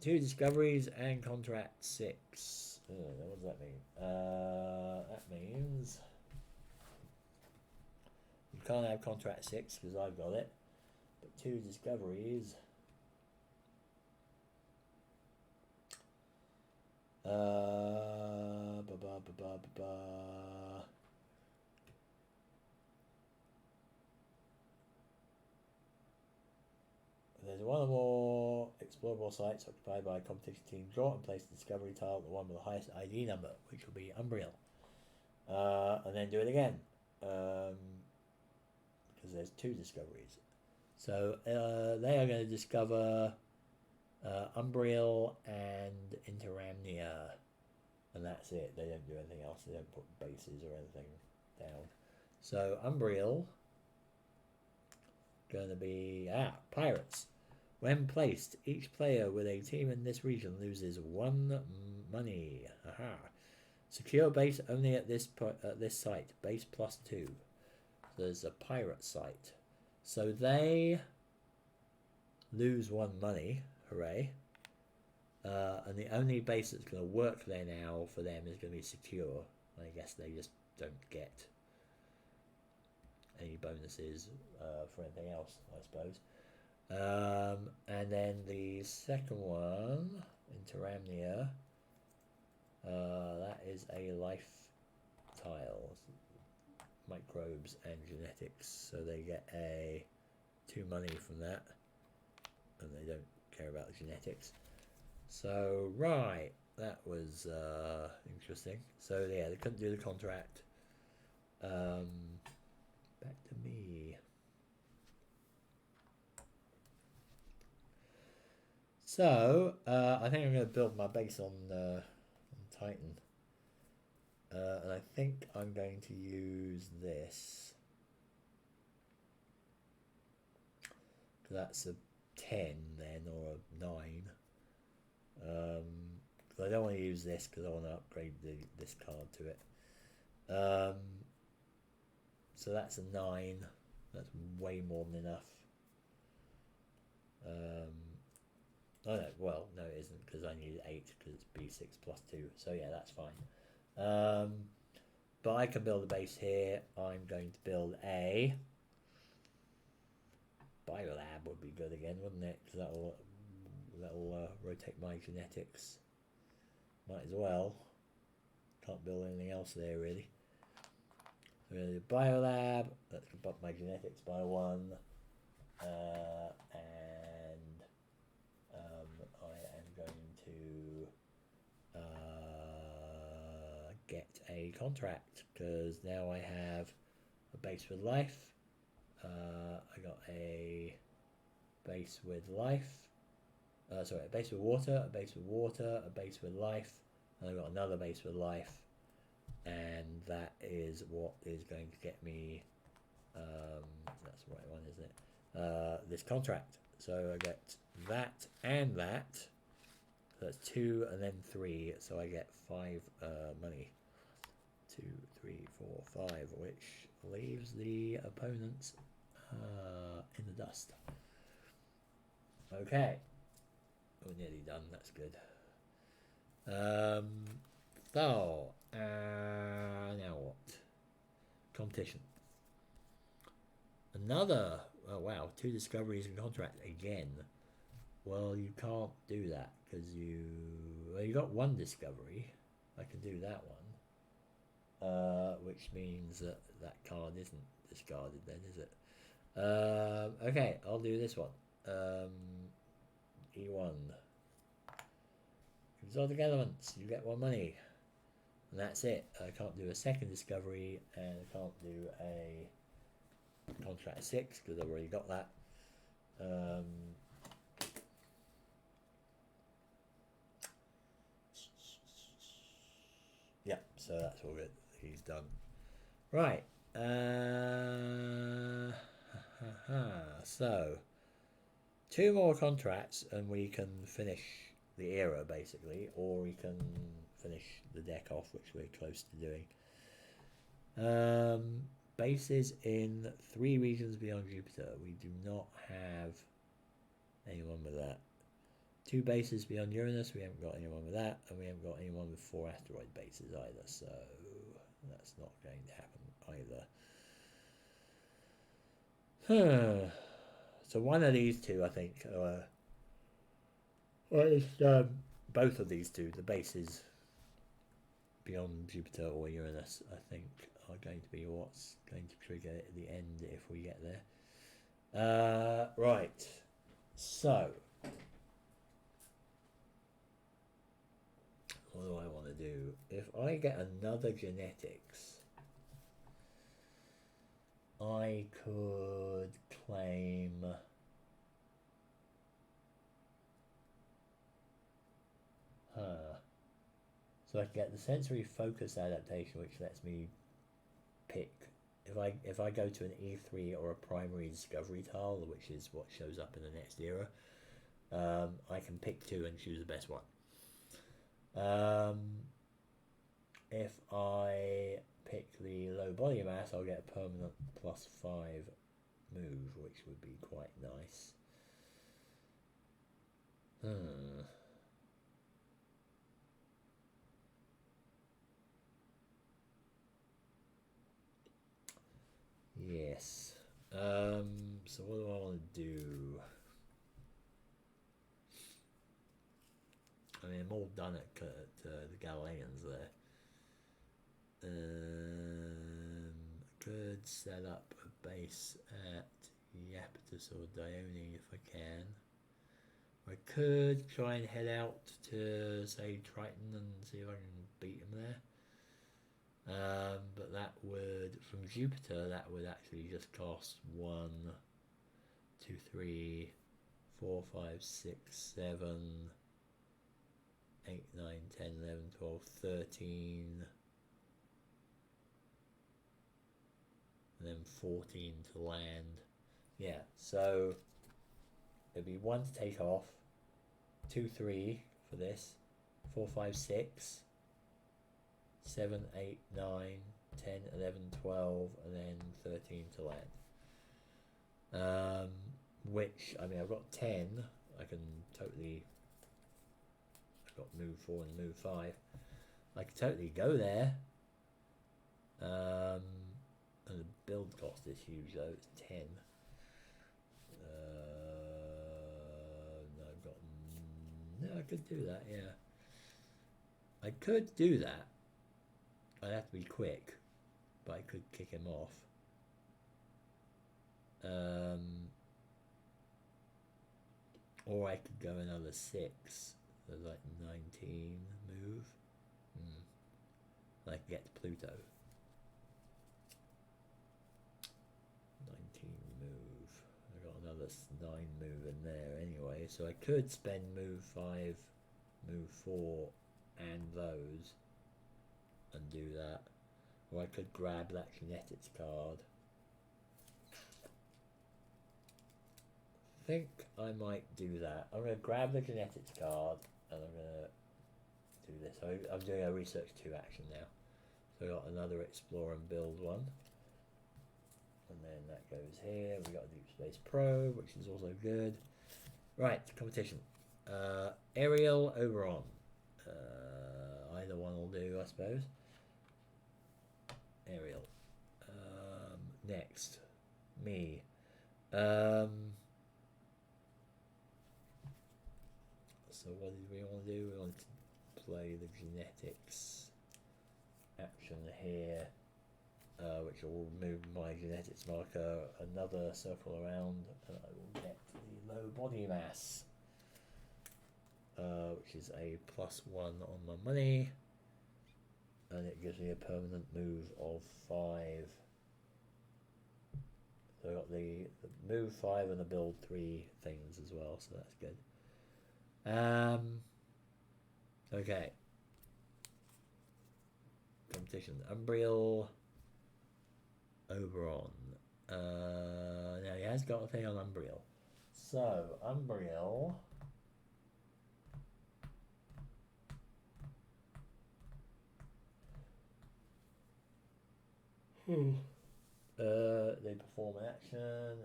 2 discoveries and contract 6. What does that mean? That means you can't have contract 6 because I've got it. But 2 discoveries. There's one or more explorable sites occupied by a competition team. Draw and place the discovery tile at the one with the highest ID number, which will be Umbriel. And then do it again. Because there's 2 discoveries. So they are going to discover Umbriel and Interamnia. And that's it. They don't do anything else. They don't put bases or anything down. So Umbriel going to be pirates. When placed, each player with a team in this region loses 1 money. Aha. Secure base only at this site. Base +2. So there's a pirate site. So they lose 1 money. Hooray. And the only base that's going to work there now for them is going to be secure. I guess they just don't get any bonuses for anything else, I suppose. And then the second one, Interamnia, that is a life tile, microbes and genetics. So they get 2 money from that, and they don't care about the genetics. So, right, that was interesting. So, yeah, they couldn't do the contract. Back to me. So, I think I'm going to build my base on Titan. And I think I'm going to use this. That's a 10 then, or a 9. I don't want to use this because I want to upgrade this card to it. So that's a 9. That's way more than enough. Oh no, well, no it isn't because I need 8 because it's B6 +2. So yeah, that's fine. But I can build a base here. I'm going to build a biolab would be good again, wouldn't it? Because that'll rotate my genetics. Might as well. Can't build anything else there really. I'm going to do biolab. Let's bump my genetics by 1. And I am going to get a contract because now I have a base with life. I got a base with life. Sorry, a base with water, a base with water, a base with life, and I've got another base with life, and that is what is going to get me, that's the right one, isn't it? This contract. So I get that and that, so that's 2 and then 3, so I get 5 money. 2, 3, 4, 5, which leaves the opponents in the dust. Okay. We're nearly done, that's good. So, now what? Competition. Another, oh wow, 2 discoveries and contract again. Well, you can't do that because you got 1 discovery. I can do that one. Which means that card isn't discarded then, is it? Okay, I'll do this one. E1. Exotic elements, you get 1 money. And that's it. I can't do a second discovery, and I can't do a contract 6 because I've already got that. Yeah, so that's all good. He's done. Right. So 2 more contracts and we can finish the era basically, or we can finish the deck off, which we're close to doing. Bases in 3 regions beyond Jupiter. We do not have anyone with that. 2 bases beyond Uranus. We haven't got anyone with that, and we haven't got anyone with 4 asteroid bases either. So that's not going to happen either. So one of these 2, I think, or at least both of these 2, the bases beyond Jupiter or Uranus, I think, are going to be what's going to trigger at the end if we get there. Right. So, what do I want to do? If I get another genetics, I could claim so I can get the sensory focus adaptation, which lets me pick if I go to an E3 or a primary discovery tile, which is what shows up in the next era, I can pick 2 and choose the best one. If I pick the low body mass, I'll get a permanent +5 move, which would be quite nice. Yes. So what do I want to do? I mean, I'm all done at the Galileans there. Could set up a base at Iapetus or Dione if I can. I could try and head out to, say, Triton and see if I can beat him there. But that would, from Jupiter, that would actually just cost 1, 2, 3, 4, 5, 6, 7, 8, 9, 10, 11, 12, 13, and then 14 to land. Yeah, so it'd be 1 to take off, 2, 3 for this, 4, 5, 6, 7, 8, 9, 10, 11, 12, and then 13 to land. Which, I mean, I've got 10. I can totally... I've got move 4 and move 5. I can totally go there. And the build cost is huge, though. It's 10. No, I've got... No, I could do that, yeah. I could do that. I'd have to be quick, but I could kick him off. Or I could go another 6, so like 19 move. I could get to Pluto. 19 move. I got another 9 move in there anyway, so I could spend move 5, move 4, and those, and do that. Or I could grab that genetics card. I think I might do that. I'm going to grab the genetics card and I'm going to do this. So I'm doing a research 2 action now. So I got another explore and build one. And then that goes here. We got a deep space probe, which is also good. Right, competition. Aerial, Oberon. Either one will do, I suppose. Aerial. Next. Me. So what did we want to do? We want to play the genetics action here, which will move my genetics marker another circle around, and I will get the low body mass, which is a +1 on my money, and it gives me a permanent move of 5. So I got the move 5 and the build 3 things as well, so that's good. Okay. Competition. Umbriel, Oberon. Now he has got a thing on Umbriel. So, Umbriel. They perform an action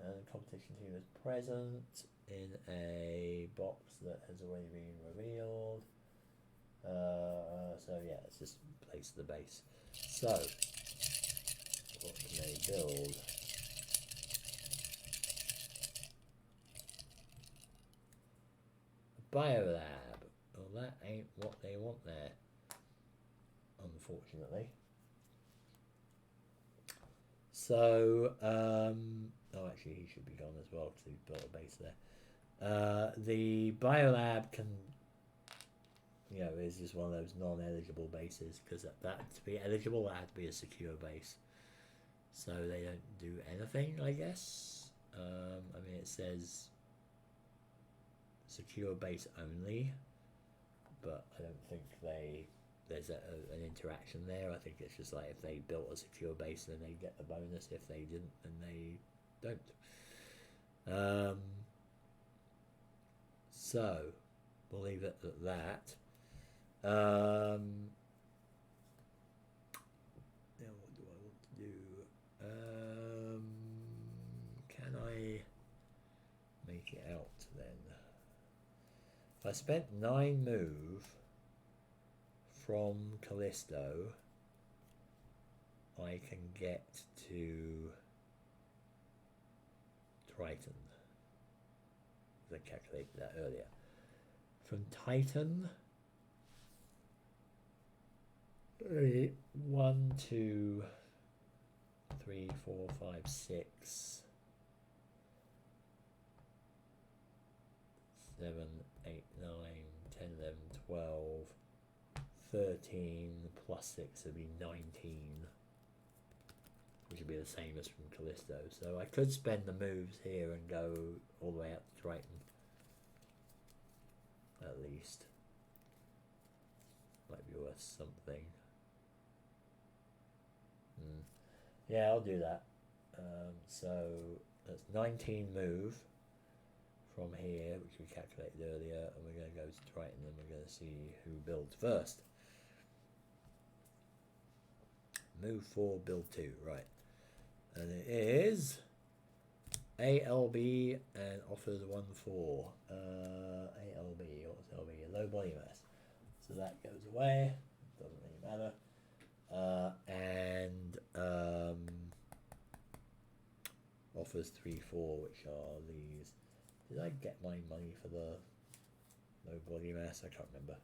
and the competition team is present in a box that has already been revealed. So yeah, let's just place the base. So, what can they build? A biolab. Well, that ain't what they want there, unfortunately. So, oh, actually, he should be gone as well because he's built a base there. The biolab can, you know, is just one of those non-eligible bases because that to be eligible, that had to be a secure base. So they don't do anything, I guess. I mean, it says secure base only, but I don't think there's an interaction there. I think it's just like if they built a secure base, then they get the bonus. If they didn't, then they don't. So we'll leave it at that. Now what do I want to do? Can I make it out then? If I spent 9 move from Callisto, I can get to Triton. I calculated that earlier. From Titan, 1, 2, 3, 4, 5, 6, 7, 8, 9, 10, 11, 12, 13 plus 6 would be 19, which would be the same as from Callisto. So I could spend the moves here and go all the way out to Triton, at least. Might be worth something. Yeah, I'll do that. So that's 19 move from here, which we calculated earlier, and we're going to go to Triton and we're going to see who builds first. Move 4, build 2, right. And it is ALB and offers 1 4. ALB, what's LB? Low body mass. So that goes away, doesn't really matter. And offers 3 4, which are these. Did I get my money for the low body mass? I can't remember.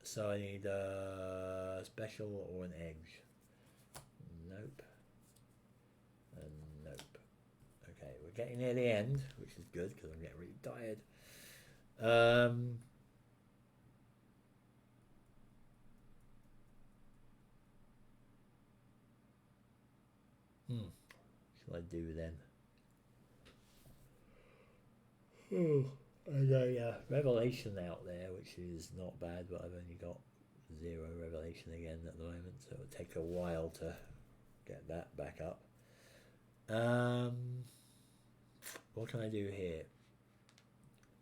So I need a special or an edge. Nope. And nope. Okay, we're getting near the end, which is good because I'm getting really tired. What shall I do then? There's a revelation out there, which is not bad, but I've only got 0 revelation again at the moment, so it'll take a while to get that back up. What can I do here?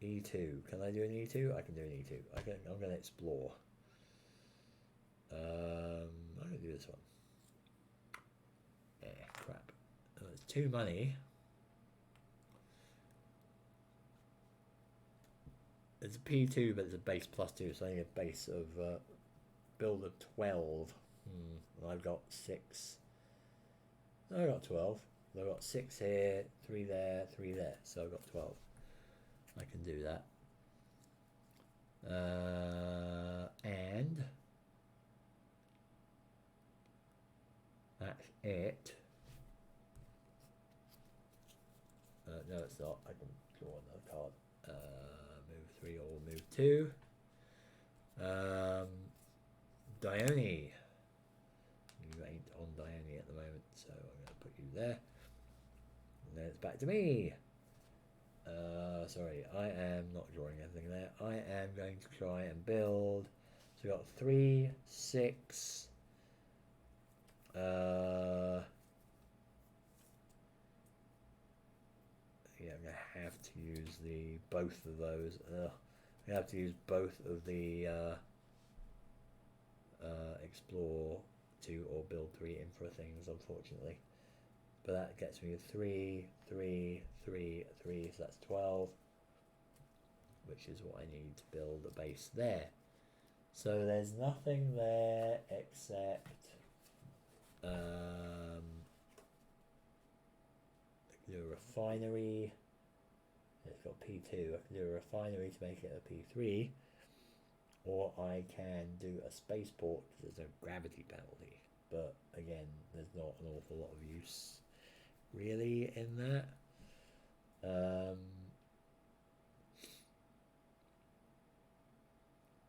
E2. Can I do an E2? I can do an E2. I'm going to explore. I'm going to do this one. Crap. Oh, it's 2 money. It's a P2, but it's a base +2, so I need a base of build of 12. And I've got 6. No, I've got 12. I've got 6 here, 3 there, 3 there. So I've got 12. I can do that. And that's it. No, it's not. I can draw another card. Move 3 or move 2. Dione. You ain't on Dione at the moment, so I'm going to put you there. And then it's back to me. Sorry, I am not drawing anything there. I am going to try and build. So we've got 3, 6. Yeah, have to use both of those. We have to use both of the explore 2 or build 3 infra things, unfortunately. But that gets me 3, 3, 3, 3, so that's 12, which is what I need to build a base there. So there's nothing there except I can do a refinery. It's got P2. I can do a refinery to make it a P3, or I can do a spaceport because there's no gravity penalty. But again, there's not an awful lot of use really in that.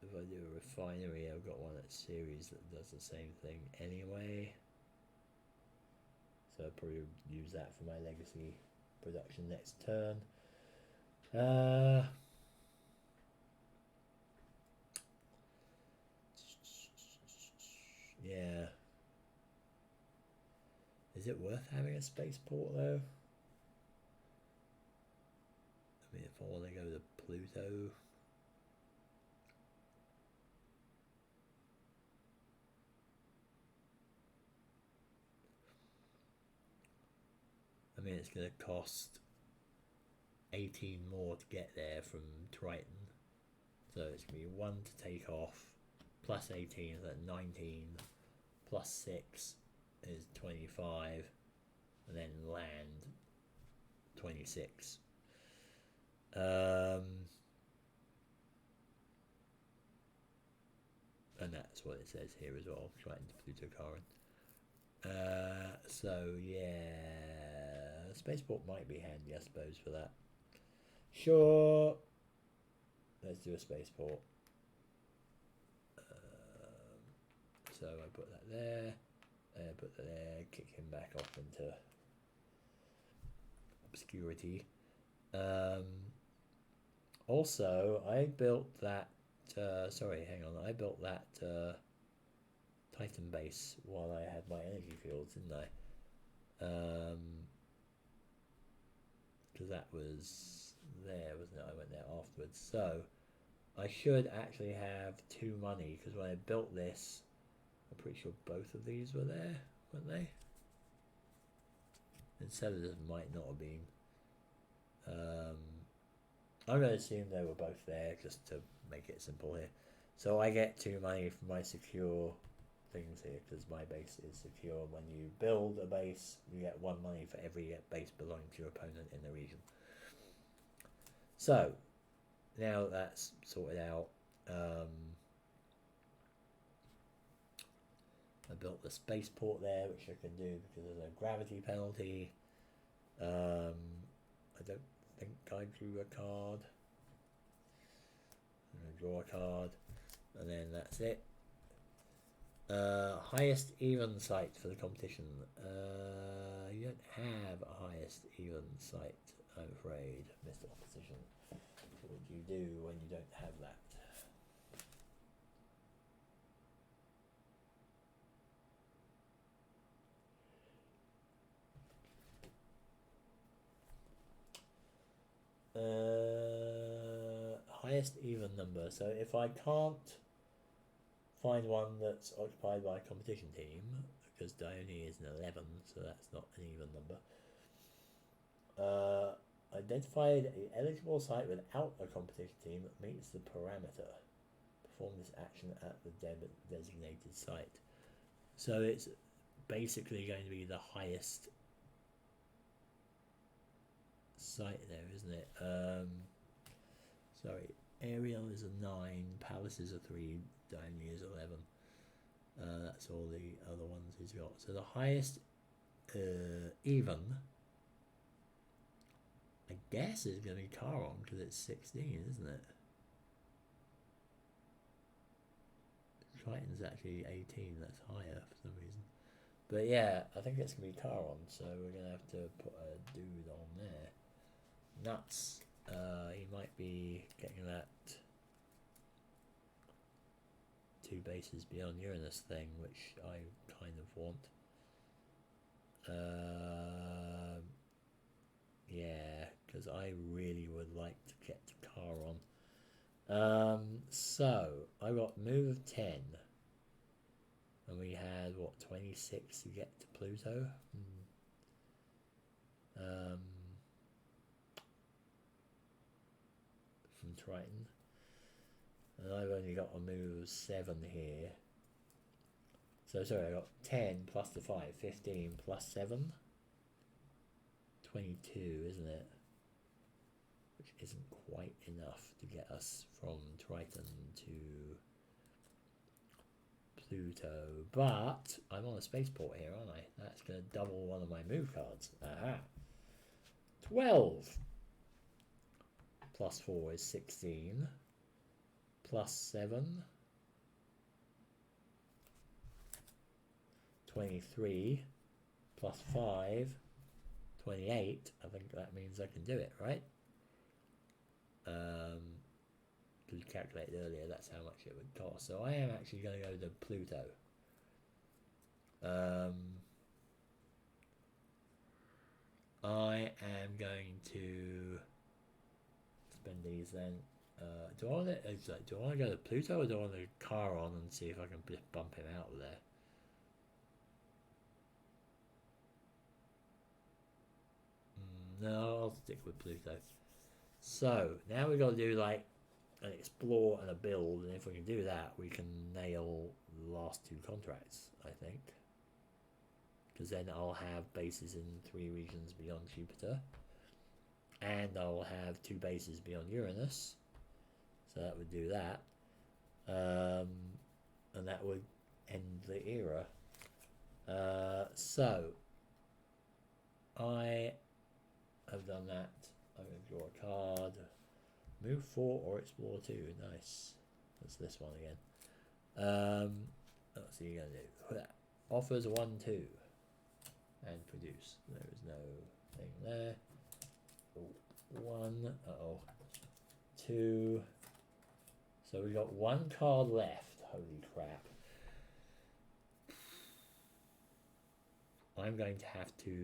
If I do a refinery, I've got one at series that does the same thing anyway. So I'll probably use that for my legacy production next turn. Yeah. Is it worth having a spaceport though? I mean, if I want to go to Pluto. I mean, it's going to cost 18 more to get there from Triton. So it's going to be 1 to take off, plus 18 is at 19, plus 6 is 25, and then land 26. And that's what it says here as well, Triton to Pluto Charon. So yeah, spaceport might be handy, I suppose, for that. Sure, let's do a spaceport. So I put that there, put that there, kick him back off into obscurity. Also, I built that. Sorry, hang on. I built that Titan base while I had my energy fields, didn't I? Because that was there, wasn't it? I went there afterwards. So I should actually have 2 money, because when I built this, I'm pretty sure both of these were there, weren't they? And 7 might not have been. I'm going to assume they were both there just to make it simple here. So I get 2 money from my secure things here because my base is secure. When you build a base, you get 1 money for every base belonging to your opponent in the region. So now that's sorted out, I built the spaceport there, which I can do because there's a gravity penalty. I don't think I drew a card. I'm going to draw a card, and then that's it. Highest even site for the competition. You don't have a highest even site, I'm afraid, Mr. Opposition. What would you do when you don't have that? Highest even number. So if I can't find one that's occupied by a competition team, because Dione is an 11, so that's not an even number. Identified an eligible site without a competition team that meets the parameter. Perform this action at the designated site. So it's basically going to be the highest site there, isn't it? Sorry, Ariel is a 9, Palace is a 3, Dione is 11. That's all the other ones he's got. So the highest even, I guess, is going to be Charon because it's 16, isn't it? Triton's actually 18, that's higher for some reason. But yeah, I think it's going to be Charon, so we're going to have to put a dude on there. Nuts. He might be getting that 2 bases beyond Uranus thing, which I kind of want. Yeah, because because I really would like to get the car on. So I got move of 10, and we had what, 26 to get to Pluto. From Triton, and I've only got a move of 7 here. So sorry, I got 10 plus the 5, 15 plus 7, 22, isn't it? Which isn't quite enough to get us from Triton to Pluto. But I'm on a spaceport here, aren't I? That's going to double one of my move cards. Aha! 12 plus 4 is 16. Plus 7. 23 plus 5, 28. I think that means I can do it, right? Because we calculated earlier that's how much it would cost. So I am actually going to go to Pluto. I am going to spend these then. Do I want to go to Pluto, or do I want to car on and see if I can just bump him out of there? No, I'll stick with Pluto. So now we've got to do like an explore and a build, and if we can do that, we can nail the last 2 contracts, I think. Because then I'll have bases in 3 regions beyond Jupiter, and I'll have 2 bases beyond Uranus. So that would do that, and that would end the era. So I have done that. I'm going to draw a card. Move 4 or explore 2. Nice. That's this one again. What's he going to do? Offers 1, 2. And produce. There is no thing there. 1. Uh-oh. 2. So we've got 1 card left. Holy crap. I'm going to have to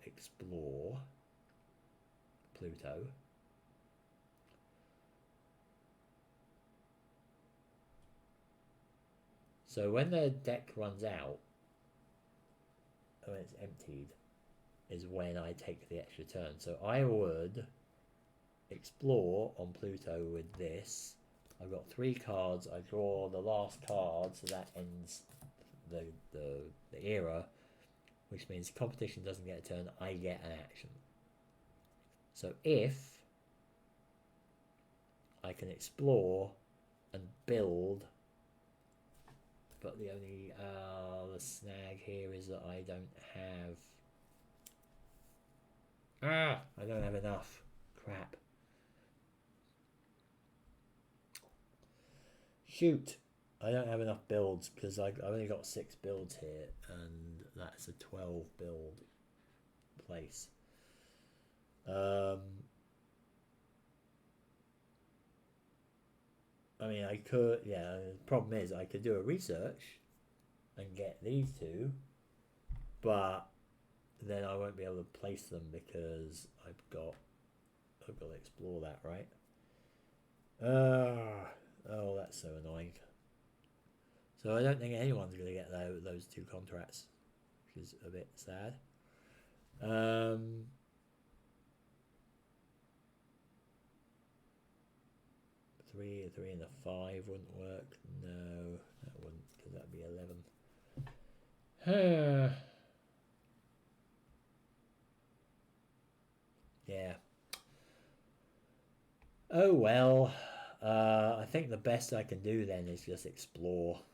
explore Pluto. So when the deck runs out, when it's emptied, is when I take the extra turn. So I would explore on Pluto with this. I've got 3 cards. I draw the last card, so that ends the era, which means competition doesn't get a turn, I get an action. So if I can explore and build, but the only the snag here is that I don't have enough. Crap. Shoot. I don't have enough builds because I've only got 6 builds here, and that's a 12 build place. I mean, I could, yeah, the problem is I could do a research and get these 2, but then I won't be able to place them because I've got to explore that, right? Oh, that's so annoying. So I don't think anyone's going to get those 2 contracts, which is a bit sad. 3 and a 5 wouldn't work. No, that wouldn't, because that'd be 11. Yeah. Oh well. I think the best I can do then is just explore,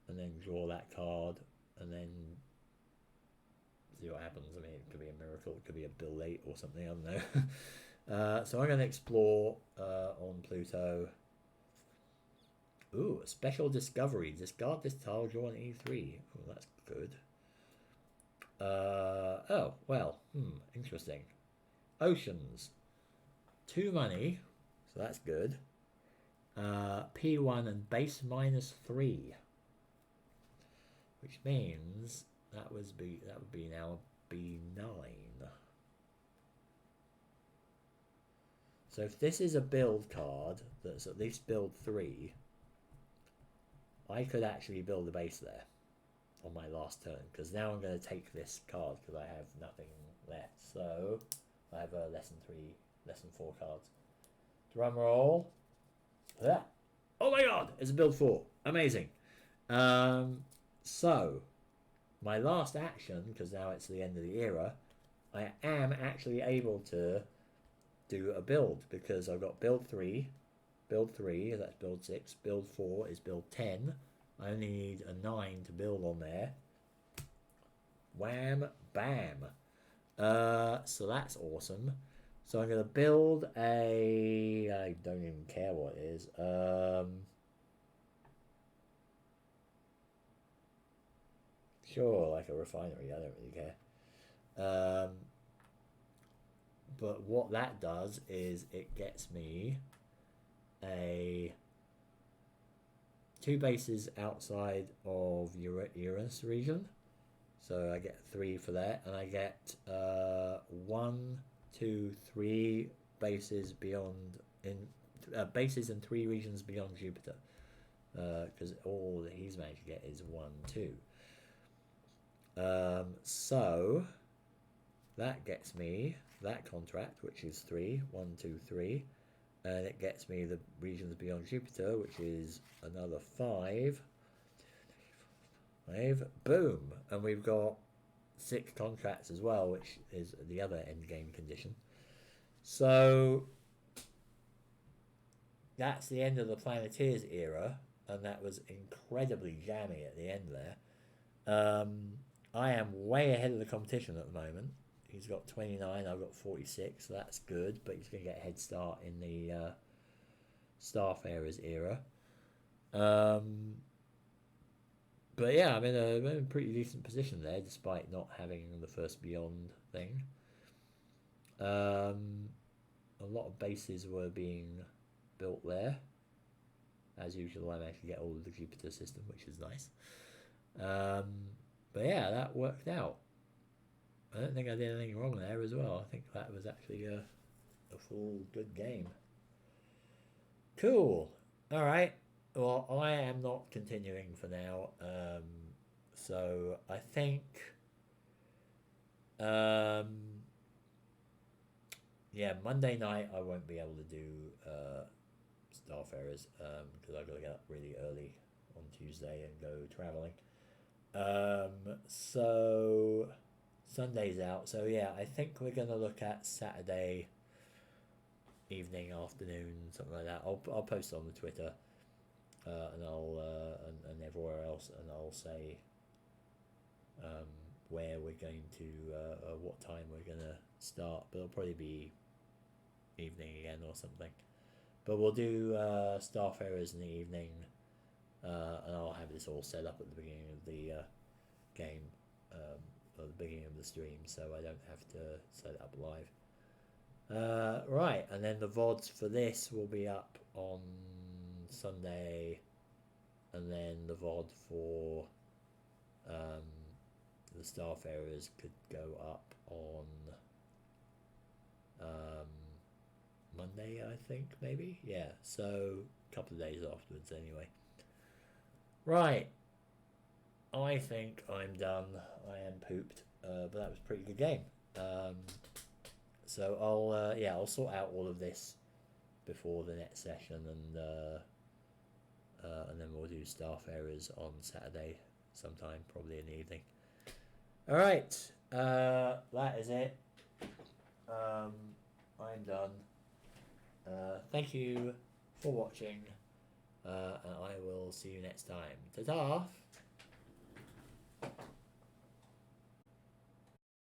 and then draw that card, and then see what happens. I mean, it could be a miracle, it could be a bill 8 or something, I don't know. So I'm going to explore on Pluto. Ooh, a special discovery. Discard this tile, draw an E3. Oh, that's good. Oh, well, interesting. Oceans. 2 money, so that's good. P1 and base -3. Which means that would be now B9. So if this is a build card that's at least build 3, I could actually build a base there on my last turn, because now I'm going to take this card because I have nothing left. So I have a lesson 4 cards. Drum roll. Yeah. Oh my god, it's a build 4. Amazing. So my last action, because now it's the end of the era, I am actually able to do a build, because I've got build 3, that's build 6, build 4 is build 10. I only need a 9 to build on there. Wham, bam. So that's awesome. So I'm going to build a... I don't even care what it is. Sure, like a refinery. I don't really care. But what that does is it gets me a 2 bases outside of Uranus region. So I get 3 for that, and I get 1, 2, 3 bases beyond bases in 3 regions beyond Jupiter, because all that he's managed to get is 1, 2. So that gets me that contract, which is 3, 1, 2, 3, and it gets me the regions beyond Jupiter, which is another 5. Boom, and we've got 6 contracts as well, which is the other end game condition. So that's the end of the Planeteers era, and that was incredibly jammy at the end there. I am way ahead of the competition at the moment. He's got 29, I've got 46, so that's good, but he's going to get a head start in the Starfarers era. But yeah, I'm in a pretty decent position there, despite not having the first Beyond thing. A lot of bases were being built there. As usual, I managed to get all of the Jupiter system, which is nice. But yeah, that worked out. I don't think I did anything wrong there as well. I think that was actually a full good game. Cool. All right. Well, I am not continuing for now. So I think... yeah, Monday night I won't be able to do Starfarers, because I've got to get up really early on Tuesday and go travelling. So Sunday's out. So yeah, I think we're going to look at Saturday evening, afternoon, something like that. I'll post it on the Twitter. And I'll and everywhere else, and I'll say where we're going to, what time we're gonna start. But it'll probably be evening again or something. But we'll do Starfarers in the evening, and I'll have this all set up at the beginning of the game, or the beginning of the stream, so I don't have to set it up live. Right, and then the VODs for this will be up on Sunday, and then the VOD for the Starfarers could go up on Monday, I think, maybe. Yeah, so a couple of days afterwards anyway. Right, I think I'm done. I am pooped, but that was a pretty good game. So I'll sort out all of this before the next session, and then we'll do Starfarers on Saturday sometime, probably in the evening. All right, that is it. I'm done. Thank you for watching, and I will see you next time. Ta-ta!